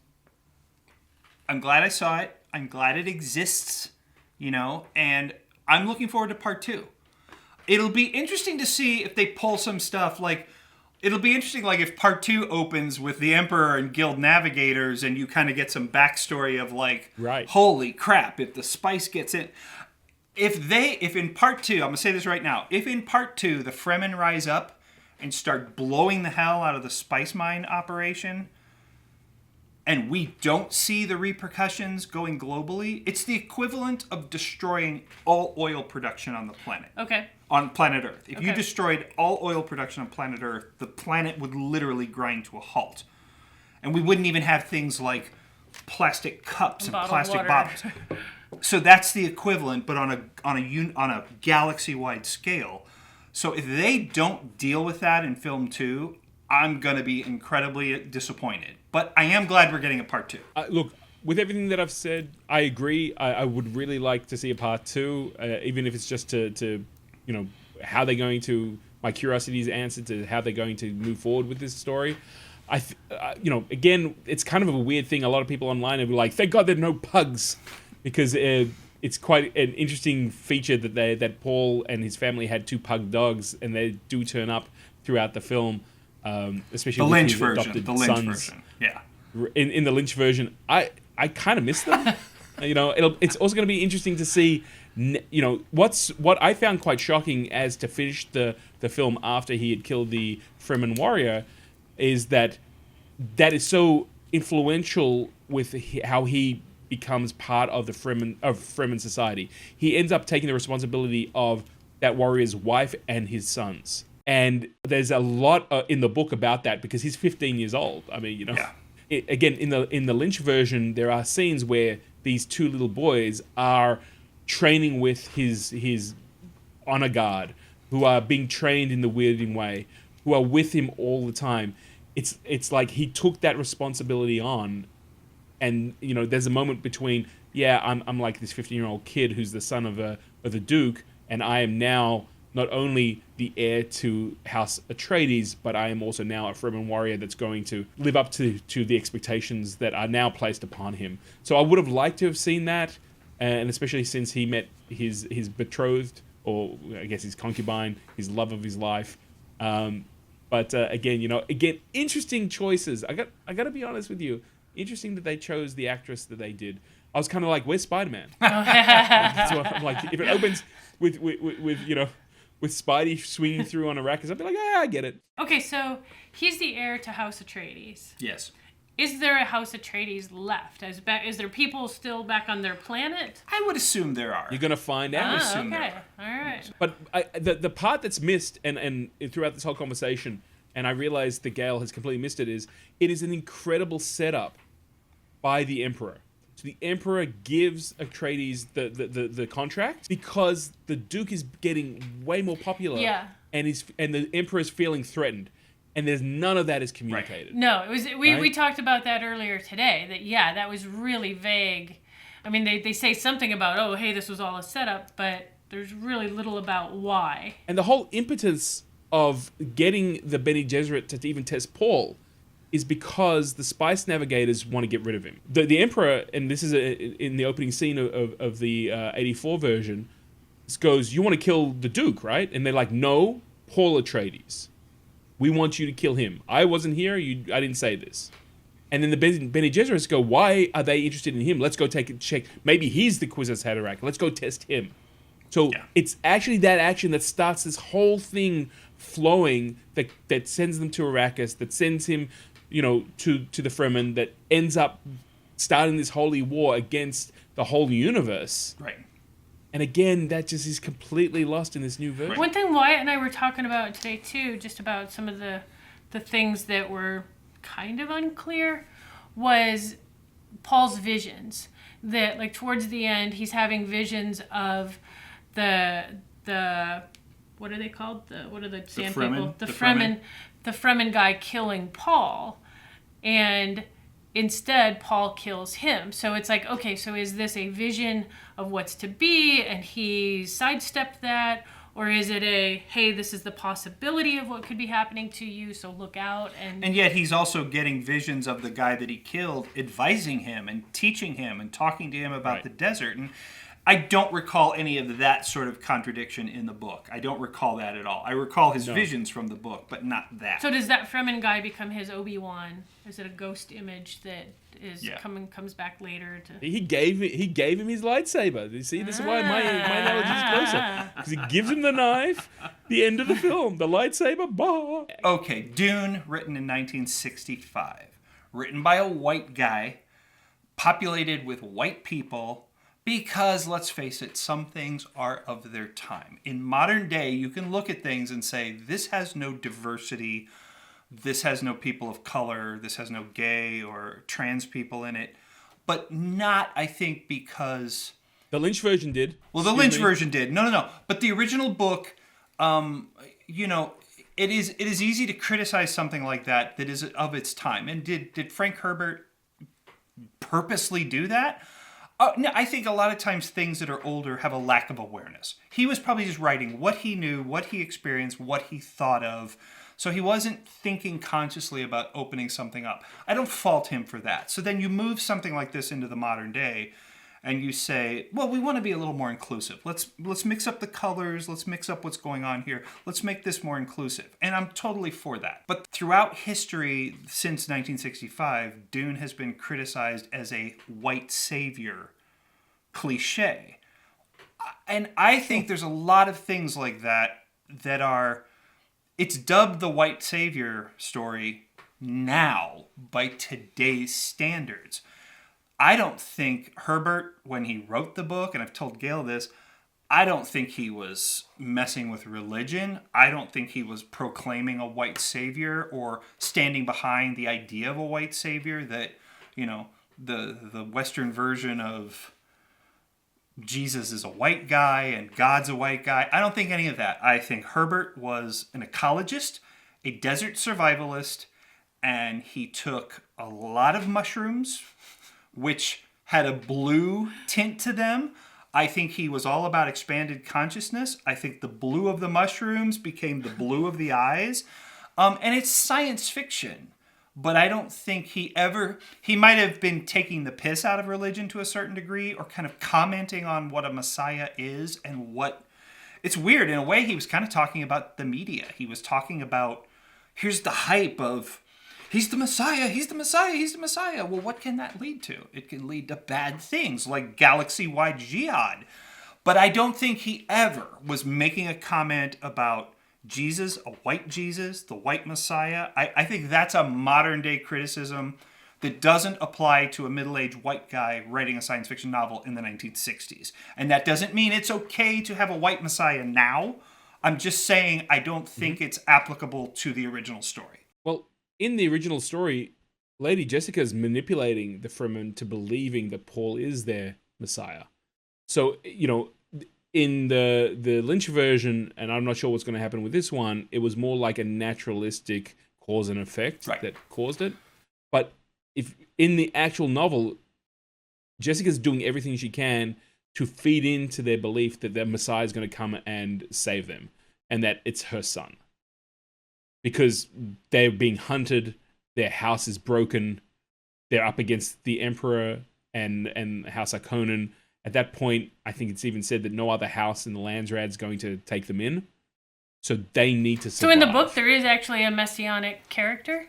glad I saw it. I'm glad it exists, and I'm looking forward to part 2. It'll be interesting to see if they pull some stuff like... It'll be interesting, like, if part 2 opens with the Emperor and Guild Navigators and you kind of get some backstory of, like, holy crap, if the spice gets in... If in part 2, I'm going to say this right now, if in part 2 the Fremen rise up and start blowing the hell out of the spice mine operation, and we don't see the repercussions going globally, it's the equivalent of destroying all oil production on the planet. Okay. On planet Earth. If you Okay. destroyed all oil production on planet Earth, the planet would literally grind to a halt. And we wouldn't even have things like plastic cups and Bottled plastic water. bottles. So that's the equivalent, but on a galaxy-wide scale. So if they don't deal with that in film 2, I'm going to be incredibly disappointed. But I am glad we're getting a part 2. Look, with everything that I've said, I agree. I would really like to see a part 2, even if it's just to how they're going to. My curiosity is answered to how they're going to move forward with this story. Again, it's kind of a weird thing. A lot of people online are like, "Thank God there are no pugs," because it's quite an interesting feature that Paul and his family had 2 pug dogs, and they do turn up throughout the film, especially The with Lynch his version. adopted The Lynch sons. version. Yeah. In the Lynch version, I kind of miss them. It's also going to be interesting to see. What I found quite shocking as to finish the film after he had killed the Fremen warrior is that is so influential with how he becomes part of the Fremen society. He ends up taking the responsibility of that warrior's wife and his sons. And there's a lot in the book about that because he's 15 years old. I mean, Yeah. Again, in the Lynch version, there are scenes where these 2 little boys are training with his honor guard, who are being trained in the Weirding way, who are with him all the time. It's like he took that responsibility on, and there's a moment between I'm like this 15-year-old kid who's the son of a duke, and I am now not only the heir to House Atreides, but I am also now a Fremen warrior that's going to live up to the expectations that are now placed upon him. So I would have liked to have seen that, and especially since he met his betrothed, or I guess his concubine, his love of his life. But again, interesting choices. I got to be honest with you. Interesting that they chose the actress that they did. I was kind of like, where's Spider-Man? So I'm like, if it opens with Spidey swinging through on Arrakis, I'd be like, I get it. Okay, so he's the heir to House Atreides. Yes. Is there a House Atreides left? Is there people still back on their planet? I would assume there are. You're gonna find out. assume Okay, there all right. But the part that's missed, and throughout this whole conversation, and I realize that Gail has completely missed it is an incredible setup by the Emperor. So the Emperor gives Atreides the contract because the Duke is getting way more popular. Yeah. And the Emperor is feeling threatened. And there's none of that is communicated. No, it was we Right? talked about that earlier today. That was really vague. I mean, they say something about, oh, hey, this was all a setup, but there's really little about why. And the whole impetus of getting the Bene Gesserit to even test Paul is because the Spice Navigators want to get rid of him. The Emperor, and this is in the opening scene of the 84 version, goes, you want to kill the Duke, right? And they're like, no, Paul Atreides. We want you to kill him. I wasn't here. I didn't say this. And then the Bene Gesserits go, why are they interested in him? Let's go take a check. Maybe he's the Kwisatz Haderach. Let's go test him. So It's actually that action that starts this whole thing flowing that sends them to Arrakis, that sends him, to the Fremen, that ends up starting this holy war against the whole universe. Right. And again, that just is completely lost in this new version. One thing Wyatt and I were talking about today too, just about some of the things that were kind of unclear, was Paul's visions. That like towards the end, he's having visions of the what are they called? What are the sand people? The Fremen guy killing Paul, and instead Paul kills him. So it's like, okay, so is this a vision of what's to be and he sidestepped that, or is it hey, this is the possibility of what could be happening to you, so look out? And yet he's also getting visions of the guy that he killed, advising him and teaching him and talking to him about the desert. And I don't recall any of that sort of contradiction in the book. I don't recall that at all. I recall his visions from the book, but not that. so does that Fremen guy become his Obi-Wan? Is it a ghost image that is comes back later to? He gave him his lightsaber. You see, this is why my analogy is closer, because he gives him the knife, The end of the film, the lightsaber, bah. Okay, Dune, written in 1965. Written by a white guy, populated with white people, because, let's face it, some things are of their time. In modern day, you can look at things and say, this has no diversity, this has no people of color, this has no gay or trans people in it, but not, I think, because... The Lynch version did. Well, the Lynch version did. No. But the original book, you know, it is easy to criticize something like that is of its time. And did Frank Herbert purposely do that? No, I think a lot of times things that are older have a lack of awareness. He was probably just writing what he knew, what he experienced, what he thought of. So he wasn't thinking consciously about opening something up. I don't fault him for that. So then you move something like this into the modern day, and you say, well, we want to be a little more inclusive. Let's mix up the colors. Let's mix up what's going on here. Let's make this more inclusive. And I'm totally for that. But throughout history, since 1965, Dune has been criticized as a white savior cliche. And I think there's a lot of things like that are... It's dubbed the white savior story now by today's standards. I don't think Herbert, when he wrote the book, and I've told Gail this, I don't think he was messing with religion. I don't think he was proclaiming a white savior or standing behind the idea of a white savior that, you know, the Western version of Jesus is a white guy and God's a white guy. I don't think any of that. I think Herbert was an ecologist, a desert survivalist, and he took a lot of mushrooms, which had a blue tint to them. I think he was all about expanded consciousness. I think the blue of the mushrooms became the blue of the eyes. And it's science fiction. But I don't think he might have been taking the piss out of religion to a certain degree, or kind of commenting on what a messiah is and what... It's weird. In a way, he was kind of talking about the media. He was talking about, here's the hype of, he's the Messiah, he's the Messiah, he's the Messiah. Well, what can that lead to? It can lead to bad things like galaxy-wide jihad. But I don't think he ever was making a comment about Jesus, a white Jesus, the white Messiah. I think that's a modern-day criticism that doesn't apply to a middle-aged white guy writing a science fiction novel in the 1960s. And that doesn't mean it's okay to have a white Messiah now. I'm just saying I don't think it's applicable to the original story. Well, in the original story, Lady Jessica's manipulating the Fremen to believing that Paul is their Messiah. So, you know, in the Lynch version, and I'm not sure what's going to happen with this one, it was more like a naturalistic cause and effect that caused it. But if in the actual novel, Jessica's doing everything she can to feed into their belief that their Messiah is going to come and save them, and that it's her son. Because they're being hunted, their house is broken, they're up against the Emperor and House Harkonnen. At that point, I think it's even said that no other house in the Landsrad's going to take them in. So they need to survive. So in the book, there is actually a messianic character?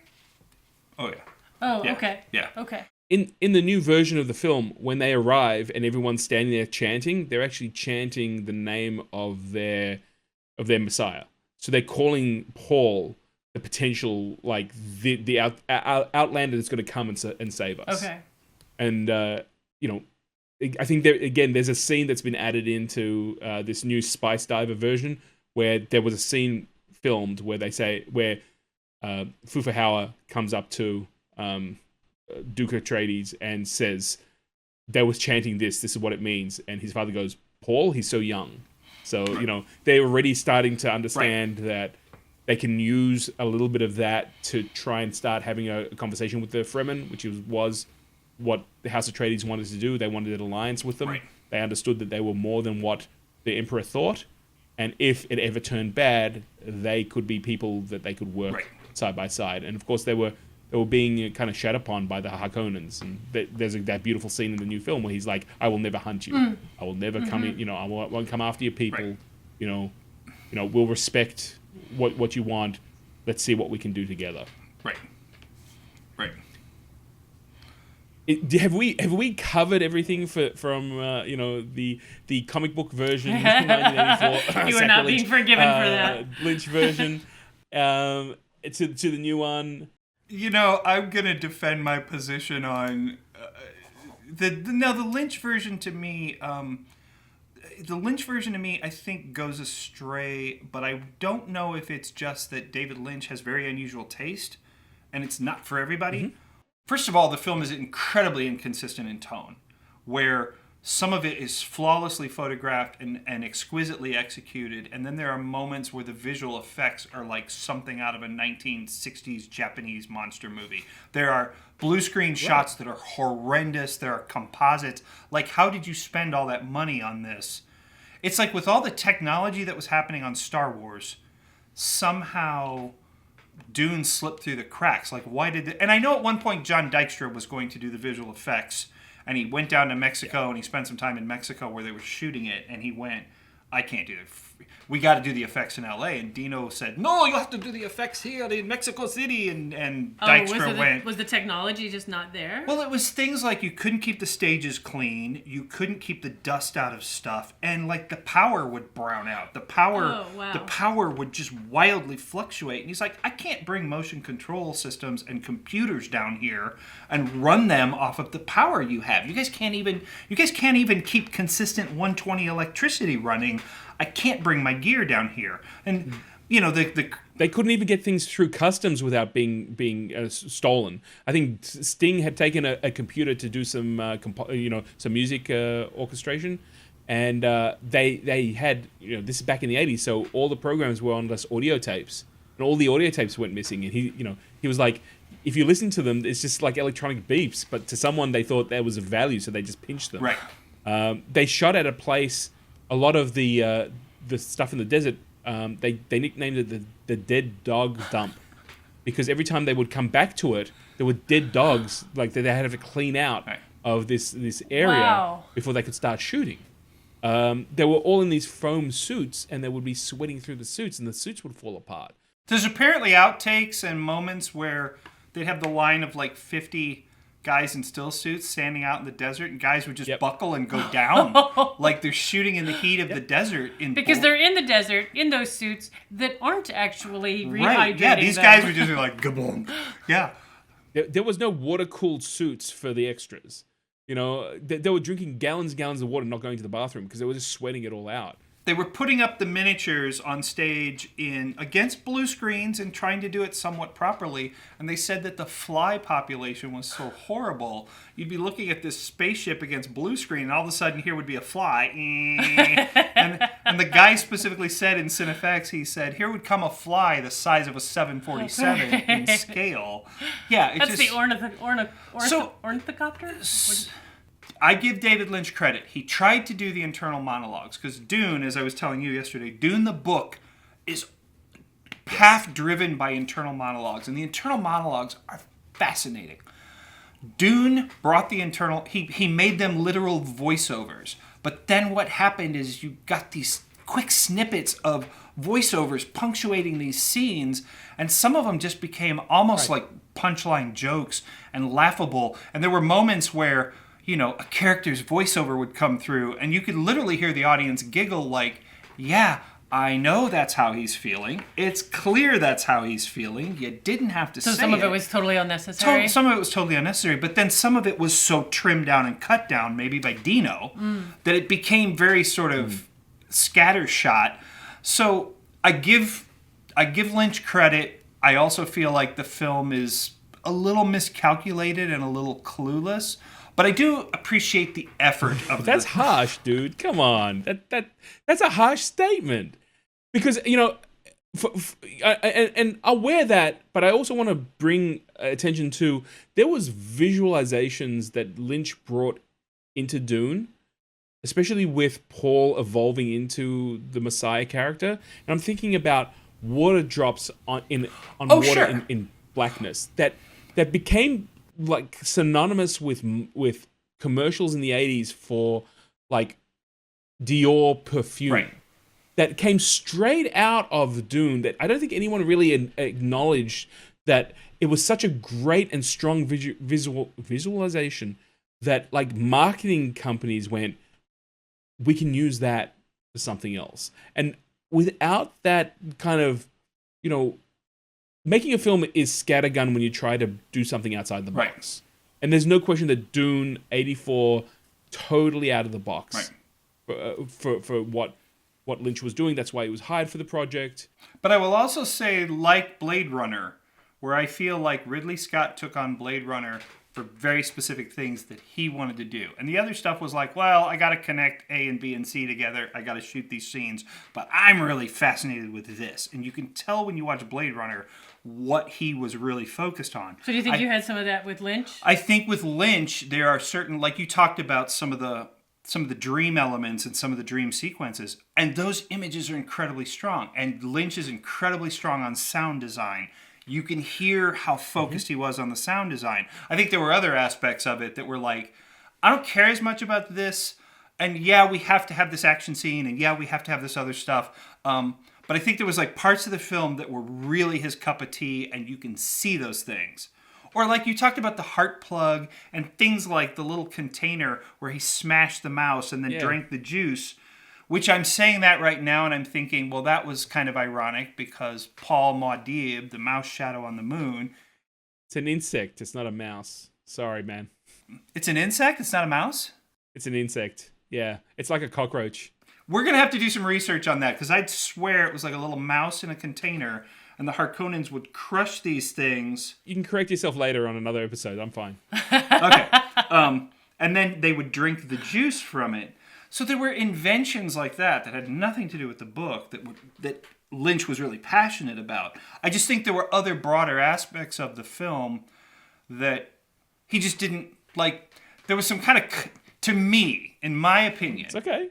Oh, yeah. Oh, Yeah. okay. Yeah. Okay. In the new version of the film, when they arrive and everyone's standing there chanting, they're actually chanting the name of their Messiah. So they're calling Paul the potential, like, the outlander that's going to come and save us. Okay. And, you know, I think there's a scene that's been added into this new Spice Diver version where there was a scene filmed where Fufahauer comes up to Duke Atreides and says, they was chanting this is what it means. And his father goes, Paul, he's so young. So, you know, they're already starting to understand that they can use a little bit of that to try and start having a conversation with the Fremen, which was what the House Atreides wanted to do. They wanted an alliance with them. Right. They understood that they were more than what the Emperor thought. And if it ever turned bad, they could be people that they could work side by side. And of course, they were being kind of shat upon by the Harkonnens. And there's that beautiful scene in the new film where he's like, I will never hunt you. I will never come in, you know, I won't come after your people. Right. You know, we'll respect what you want. Let's see what we can do together. Right. Have we covered everything from the comic book version 1984 You are not being forgiven for that. Lynch version to the new one? I'm gonna defend my position on the Lynch version to me. The Lynch version to me, I think, goes astray, but I don't know if it's just that David Lynch has very unusual taste, and it's not for everybody. Mm-hmm. First of all, the film is incredibly inconsistent in tone, where some of it is flawlessly photographed and exquisitely executed, and then there are moments where the visual effects are like something out of a 1960s Japanese monster movie. There are blue screen shots that are horrendous. There are composites. Like, how did you spend all that money on this? It's like with all the technology that was happening on Star Wars, somehow Dune slipped through the cracks. Like, why did and I know at one point John Dykstra was going to do the visual effects, and he went down to Mexico and he spent some time in Mexico where they were shooting it, and he went, I can't do it. We got to do the effects in LA. And Dino said, no, you have to do the effects here in Mexico City. And Dykstra went. Was the technology just not there? Well, it was things like you couldn't keep the stages clean. You couldn't keep the dust out of stuff. And like the power would brown out. The power would just wildly fluctuate. And he's like, I can't bring motion control systems and computers down here and run them off of the power you have. You guys can't even keep consistent 120 electricity running. I can't bring my gear down here. And they couldn't even get things through customs without being stolen. I think Sting had taken a computer to do some some music orchestration, and they had this is back in the 80s, so all the programs were on this audio tapes, and all the audio tapes went missing. And he was like, if you listen to them, it's just like electronic beeps, but to someone they thought there was a value, so they just pinched them. Right. They shot at a place. A lot of the stuff in the desert, they nicknamed it the dead dog dump, because every time they would come back to it, there were dead dogs like they had to clean out of this area before they could start shooting. They were all in these foam suits, and they would be sweating through the suits, and the suits would fall apart. There's apparently outtakes and moments where they'd have the line of like 50 guys in still suits standing out in the desert, and guys would just buckle and go down like they're shooting in the heat of the desert. Because they're in the desert in those suits that aren't actually rehydrating. Right. Yeah, these guys were just like, gaboom. Yeah. There was no water-cooled suits for the extras. They were drinking gallons and gallons of water, not going to the bathroom because they were just sweating it all out. They were putting up the miniatures on stage against blue screens and trying to do it somewhat properly. And they said that the fly population was so horrible. You'd be looking at this spaceship against blue screen, and all of a sudden here would be a fly. and the guy specifically said in CineFX, he said, here would come a fly the size of a 747 in scale. Yeah, that's just the ornithocopter? I give David Lynch credit. He tried to do the internal monologues, because Dune, as I was telling you yesterday, Dune the book is half driven by internal monologues, and the internal monologues are fascinating. Dune brought the internal, he made them literal voiceovers, but then what happened is you got these quick snippets of voiceovers punctuating these scenes, and some of them just became almost like punchline jokes and laughable, and there were moments where a character's voiceover would come through, and you could literally hear the audience giggle like, yeah, I know that's how he's feeling. It's clear that's how he's feeling. You didn't have to say it. So some of it was totally unnecessary? Some of it was totally unnecessary, but then some of it was so trimmed down and cut down, maybe by Dino, that it became very sort of scattershot. So I give Lynch credit. I also feel like the film is a little miscalculated and a little clueless. But I do appreciate the effort of That's harsh, dude. Come on. That's a harsh statement. Because, and I'll wear that, but I also want to bring attention to, there was visualizations that Lynch brought into Dune, especially with Paul evolving into the Messiah character. And I'm thinking about water drops on water in blackness that became like synonymous with commercials in the 80s for like Dior perfume, that came straight out of Dune, that I don't think anyone really acknowledged that it was such a great and strong visualization that like marketing companies went, we can use that for something else. And without that kind of, making a film is scattergun when you try to do something outside the box. And there's no question that Dune 84 totally out of the box for what Lynch was doing. That's why he was hired for the project. But I will also say, like Blade Runner, where I feel like Ridley Scott took on Blade Runner for very specific things that he wanted to do. And the other stuff was like, well, I got to connect A and B and C together. I got to shoot these scenes. But I'm really fascinated with this. And you can tell when you watch Blade Runner what he was really focused on. So do you think you had some of that with Lynch? I think with Lynch, there are certain, like you talked about some of the dream elements and some of the dream sequences. And those images are incredibly strong. And Lynch is incredibly strong on sound design. You can hear how focused he was on the sound design. I think there were other aspects of it that were like, I don't care as much about this. And yeah, we have to have this action scene. And yeah, we have to have this other stuff. But I think there was like parts of the film that were really his cup of tea. And you can see those things. Or like you talked about the heart plug and things like the little container where he smashed the mouse and then drank the juice. Which I'm saying that right now, and I'm thinking, well, that was kind of ironic because Paul Muad'Dib, the mouse shadow on the moon... It's an insect. It's not a mouse. Sorry, man. It's an insect? It's not a mouse? It's an insect. Yeah. It's like a cockroach. We're going to have to do some research on that because I'd swear it was like a little mouse in a container and the Harkonnens would crush these things. You can correct yourself later on another episode. I'm fine. Okay. And then they would drink the juice from it. So there were inventions like that had nothing to do with the book that Lynch was really passionate about. I just think there were other broader aspects of the film that he just didn't like. There was some kind of, to me, in my opinion. It's okay.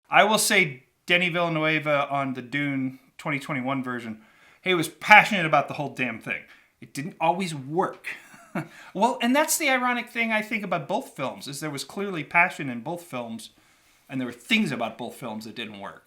I will say Denis Villeneuve on the Dune 2021 version, he was passionate about the whole damn thing. It didn't always work. Well, and that's the ironic thing I think about both films, is there was clearly passion in both films. And there were things about both films that didn't work.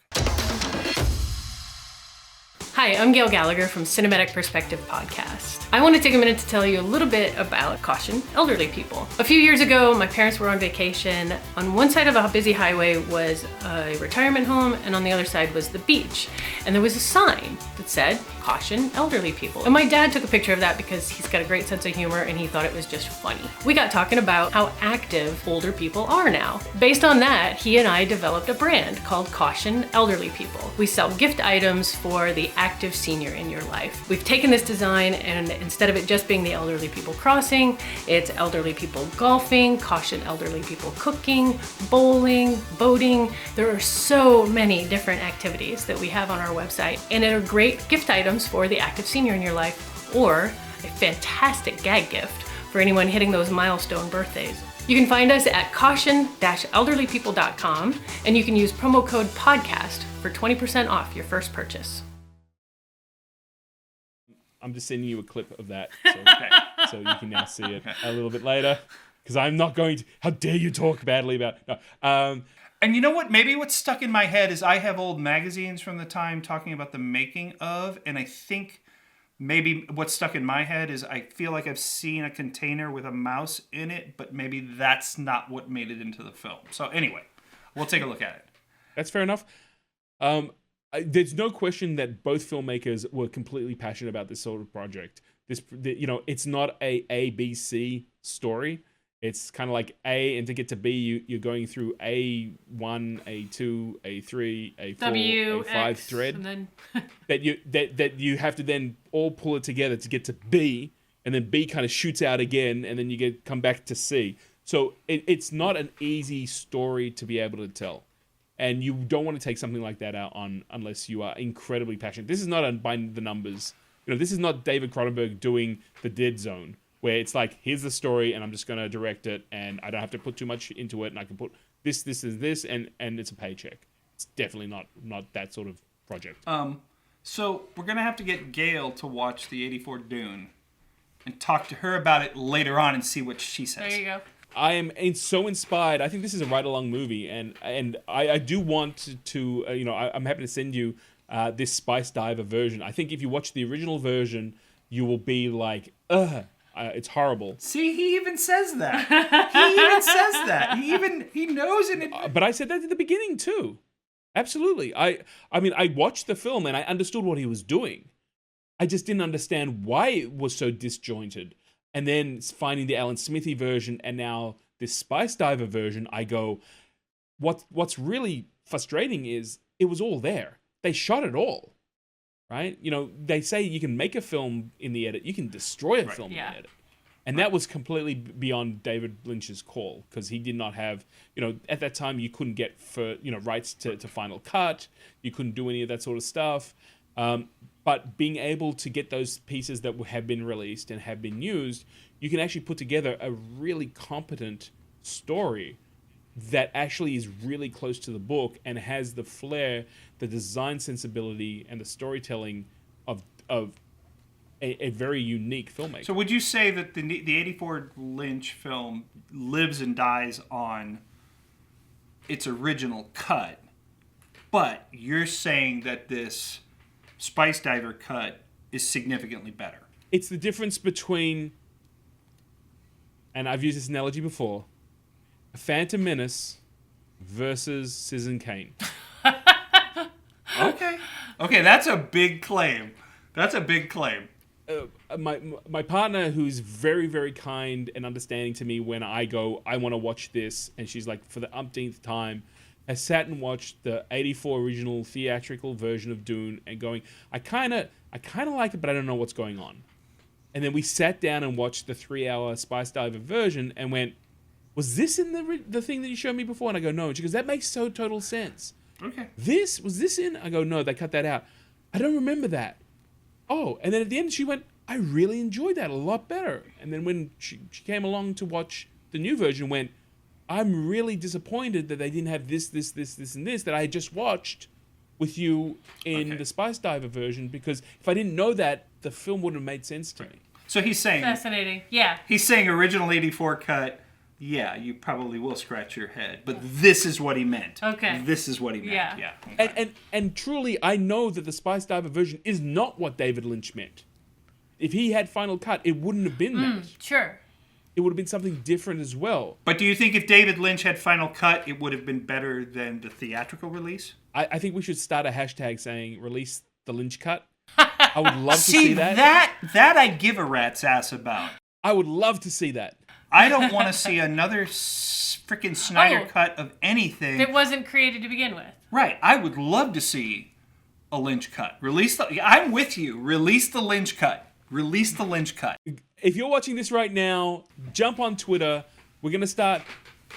Hi, I'm Gail Gallagher from Cinematic Perspective Podcast. I want to take a minute to tell you a little bit about Caution Elderly People. A few years ago, my parents were on vacation. On one side of a busy highway was a retirement home, and on the other side was the beach. And there was a sign that said, Caution Elderly People. And my dad took a picture of that because he's got a great sense of humor and he thought it was just funny. We got talking about how active older people are now. Based on that, he and I developed a brand called Caution Elderly People. We sell gift items for the active senior in your life. We've taken this design and instead of it just being the elderly people crossing, it's elderly people golfing, Caution Elderly People cooking, bowling, boating. There are so many different activities that we have on our website, and they're great gift items for the active senior in your life, or a fantastic gag gift for anyone hitting those milestone birthdays. You can find us at caution-elderlypeople.com, and you can use promo code PODCAST for 20% off your first purchase. I'm just sending you a clip of that, so you can now see it a little bit later. Because I'm not going to. How dare you talk badly about? No. And you know what? Maybe what's stuck in my head is I have old magazines from the time talking about the making of, and I think maybe what's stuck in my head is I feel like I've seen a container with a mouse in it, but maybe that's not what made it into the film. So anyway, we'll take a look at it. That's fair enough. There's no question that both filmmakers were completely passionate about this sort of project. It's not a ABC story. It's kind of like A, and to get to B, you're going through A1, A2, A3, A4, W, A5 X, thread. and then that you have to then all pull it together to get to B, and then B kind of shoots out again, and then you come back to C. So it's not an easy story to be able to tell. And you don't want to take something like that out on unless you are incredibly passionate. This is not by the numbers. This is not David Cronenberg doing The Dead Zone, where it's like, here's the story, and I'm just going to direct it, and I don't have to put too much into it, and I can put this, and it's a paycheck. It's definitely not that sort of project. So we're going to have to get Gail to watch the 84 Dune and talk to her about it later on and see what she says. there you go. I am so inspired. I think this is a ride-along movie, and I do want to I'm happy to send you this Spice Diver version. I think if you watch the original version, you will be like, ugh, it's horrible. See, he even says that. He even says that. He knows it. But I said that at the beginning too. Absolutely. I mean, I watched the film and I understood what he was doing. I just didn't understand why it was so disjointed. And then finding the Alan Smithy version and now this Spice Diver version, I go, what's really frustrating is it was all there. They shot it all, right? You know, they say you can make a film in the edit. You can destroy a film in the edit. And that was completely beyond David Lynch's call because he did not have, you know, at that time you couldn't get rights to Final Cut. You couldn't do any of that sort of stuff. But being able to get those pieces that have been released and have been used, you can actually put together a really competent story that actually is really close to the book and has the flair, the design sensibility, and the storytelling of a very unique filmmaker. So would you say that the 84 Lynch film lives and dies on its original cut, but you're saying that this Spice Diver cut is significantly better? It's the difference between, and I've used this analogy before, a Phantom Menace versus Citizen Kane. Okay, that's a big claim. My partner, who's very, very kind and understanding to me when I go, I want to watch this, and she's like, for the umpteenth time, has sat and watched the 84 original theatrical version of Dune and going, I kind of like it, but I don't know what's going on. And then we sat down and watched the 3-hour Spice Diver version and went, was this in the thing that you showed me before? And I go, no. And she goes, that makes total sense. Okay. Was this in? I go, no, they cut that out. I don't remember that. Oh, and then at the end she went, I really enjoyed that a lot better. And then when she came along to watch the new version, went, I'm really disappointed that they didn't have this, and this that I just watched with you in the Spice Diver version, because if I didn't know that, the film wouldn't have made sense to me. So he's saying... Fascinating, yeah. He's saying original 84 cut, yeah, you probably will scratch your head, but this is what he meant. Okay. This is what he meant, yeah. Okay. And truly, I know that the Spice Diver version is not what David Lynch meant. If he had Final Cut, it wouldn't have been that. Sure. It would have been something different as well. But do you think if David Lynch had Final Cut, it would have been better than the theatrical release? I think we should start a hashtag saying, release the Lynch Cut. I would love to see that. That I give a rat's ass about. I would love to see that. I don't want to see another freaking Snyder cut of anything. That wasn't created to begin with. Right. I would love to see a Lynch cut. I'm with you. Release the Lynch cut. Release the Lynch cut. If you're watching this right now, jump on Twitter. We're going to start.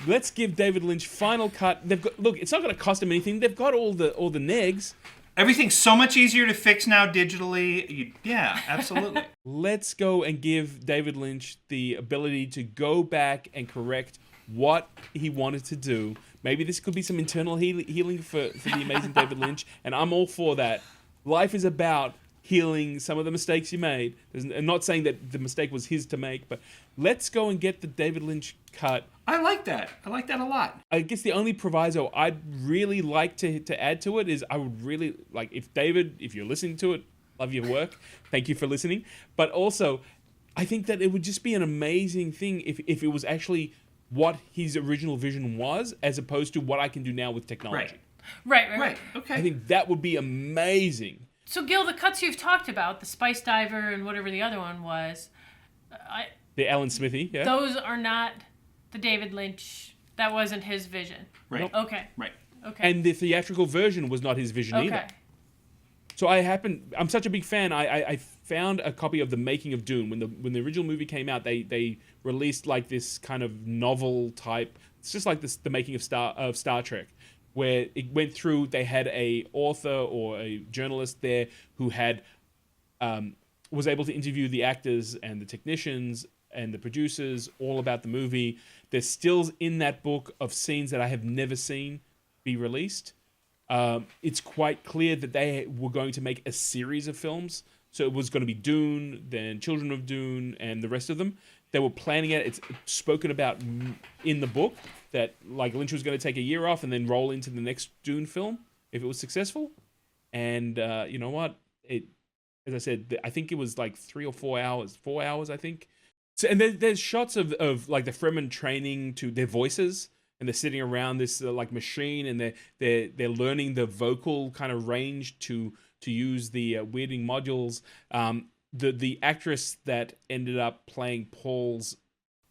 Let's give David Lynch Final Cut. Look, it's not going to cost him anything. They've got all the negs. Everything's so much easier to fix now digitally. Yeah, absolutely. Let's go and give David Lynch the ability to go back and correct what he wanted to do. Maybe this could be some internal healing for the amazing David Lynch, and I'm all for that. Life is about healing some of the mistakes you made. I'm not saying that the mistake was his to make, but let's go and get the David Lynch cut. I like that. I like that a lot. I guess the only proviso I'd really like to add to it is I would really like, if David, if you're listening to it, love your work. Thank you for listening. But also, I think that it would just be an amazing thing if it was actually what his original vision was, as opposed to what I can do now with technology. Right. Okay. I think that would be amazing. So, Gil, the cuts you've talked about, the Spice Diver and whatever the other one was, the Alan Smithy, yeah. Those are not the David Lynch. That wasn't his vision. Right. Okay. Right. Okay. And the theatrical version was not his vision either. So I'm such a big fan. I found a copy of the making of Dune when the original movie came out. They released like this kind of novel type. It's just like the making of Star Trek, where it went through. They had a author or a journalist there who had was able to interview the actors and the technicians and the producers all about the movie. There's stills in that book of scenes that I have never seen be released. It's quite clear that they were going to make a series of films. So it was going to be Dune, then Children of Dune, and the rest of them. They were planning it. It's spoken about in the book that like Lynch was going to take a year off and then roll into the next Dune film if it was successful. And you know what? as I said, I think it was like 3 or 4 hours. 4 hours, I think. So, and there's shots of like the Fremen training to their voices, and they're sitting around this like machine, and they're learning the vocal kind of range to use the weirding modules. The actress that ended up playing Paul's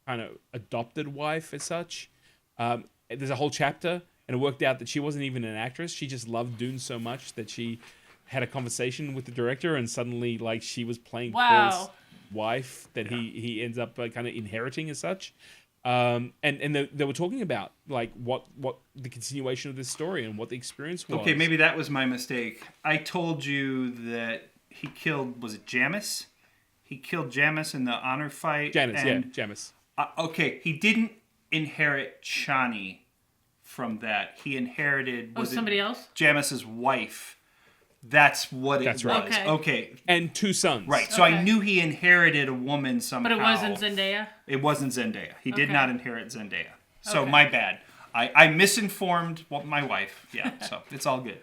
kind of adopted wife, as such, there's a whole chapter, and it worked out that she wasn't even an actress. She just loved Dune so much that she had a conversation with the director, and suddenly, like, she was playing Paul's wife that he ends up kind of inheriting as such. And they were talking about like what the continuation of this story and what the experience was. Okay, maybe that was my mistake. I told you that he killed, was it Jamis? He killed Jamis in the honor fight. Jamis. Okay, he didn't inherit Chani from that. He inherited somebody else? Jamis's wife. That's what it was. Right. Okay. And 2 sons. Right. So I knew he inherited a woman somehow. But it wasn't Zendaya? It wasn't Zendaya. He did not inherit Zendaya. So my bad. I misinformed my wife. Yeah, so it's all good.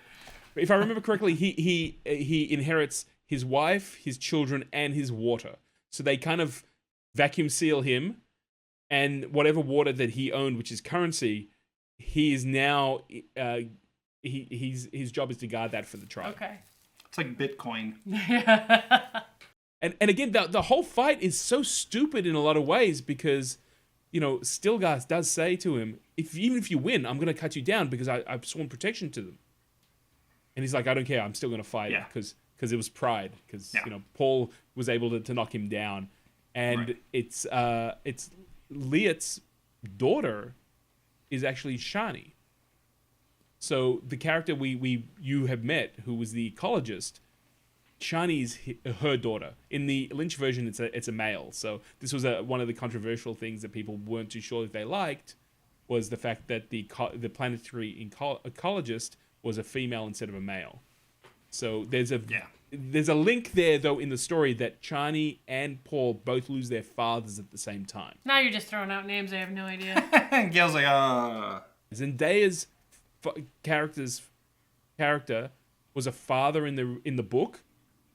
If I remember correctly, he inherits his wife, his children, and his water. So they kind of vacuum seal him, and whatever water that he owned, which is currency, he is now his job is to guard that for the tribe. Okay. It's like Bitcoin. And again, the whole fight is so stupid in a lot of ways because, Stilgar does say to him, even if you win, I'm going to cut you down because I've sworn protection to them. And he's like, I don't care. I'm still going to fight because it was pride. Because Paul was able to knock him down, and it's Liet's daughter is actually Shani. So the character you have met, who was the ecologist, Shani is her daughter. In the Lynch version, it's a male. So this was one of the controversial things that people weren't too sure if they liked, was the fact that the planetary ecologist was a female instead of a male. So there's a link there, though, in the story that Chani and Paul both lose their fathers at the same time. Now you're just throwing out names. I have no idea. And Gail's like, Zendaya's character was a father in the book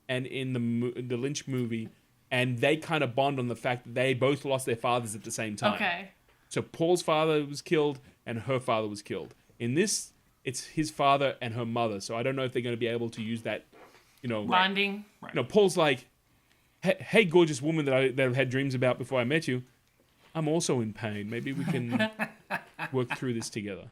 and in the Lynch movie, and they kind of bond on the fact that they both lost their fathers at the same time. Okay. So Paul's father was killed and her father was killed. In this, it's his father and her mother. So I don't know if they're going to be able to use that, bonding. Right. Paul's like, hey, gorgeous woman that I've had dreams about before I met you. I'm also in pain. Maybe we can work through this together.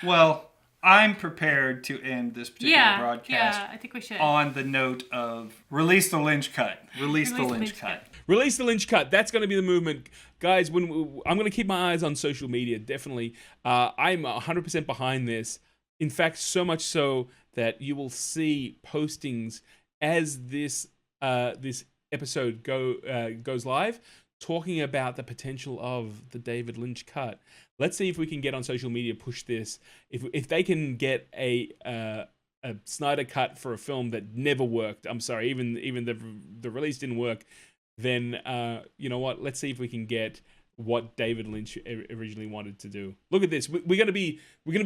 Well, I'm prepared to end this particular broadcast I think we should. on the note of release the Lynch cut. Release the Lynch cut. Release the Lynch cut. That's going to be the movement. Guys, I'm going to keep my eyes on social media, definitely. I'm 100% behind this. In fact, so much so that you will see postings as this episode goes live, talking about the potential of the David Lynch cut. Let's see if we can get on social media, push this. If they can get a Snyder cut for a film that never worked, I'm sorry, even the release didn't work, then you know what? Let's see if we can get what David Lynch originally wanted to do. Look at this. We're gonna be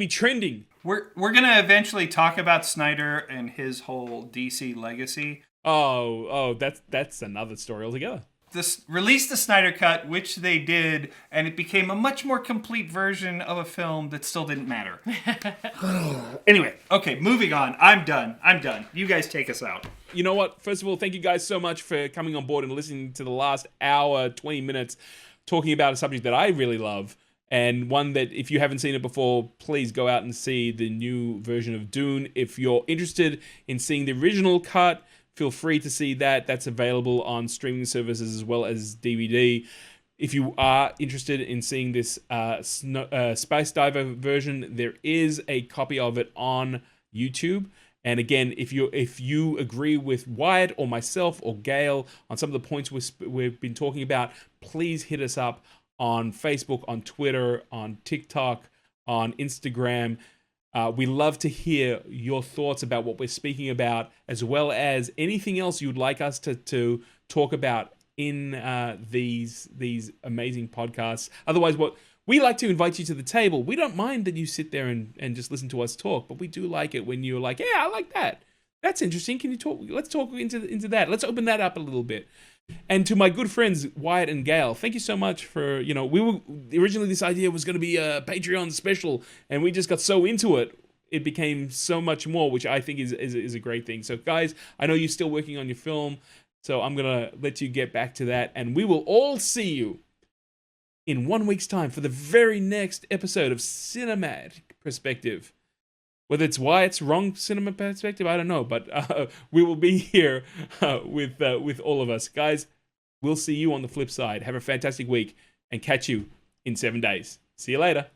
trending. We're gonna eventually talk about Snyder and his whole DC legacy. Oh, that's another story altogether. Release the Snyder Cut, which they did, and it became a much more complete version of a film that still didn't matter. Anyway, okay, moving on. I'm done. You guys take us out. You know what? First of all, thank you guys so much for coming on board and listening to the last hour, 20 minutes, talking about a subject that I really love, and one that, if you haven't seen it before, please go out and see the new version of Dune. If you're interested in seeing the original cut, feel free to see that. That's available on streaming services as well as DVD. If you are interested in seeing this Space Diver version, there is a copy of it on YouTube. And again, if you agree with Wyatt or myself or Gail on some of the points we've been talking about, please hit us up on Facebook, on Twitter, on TikTok, on Instagram. We love to hear your thoughts about what we're speaking about, as well as anything else you'd like us to talk about in these amazing podcasts. Otherwise, we like to invite you to the table. We don't mind that you sit there and just listen to us talk, but we do like it when you're like, yeah, I like that. That's interesting. Can you talk? Let's talk into that. Let's open that up a little bit. And to my good friends Wyatt and Gail, thank you so much for, we were originally, this idea was going to be a Patreon special, and we just got so into it, it became so much more, which I think is a great thing. So guys, I know you're still working on your film, so I'm gonna let you get back to that, and we will all see you in 1 week's time for the very next episode of Cinematic Perspective. Whether it's Wyatt's wrong cinema perspective, I don't know, but we will be here with all of us. Guys, we'll see you on the flip side. Have a fantastic week, and catch you in 7 days. See you later.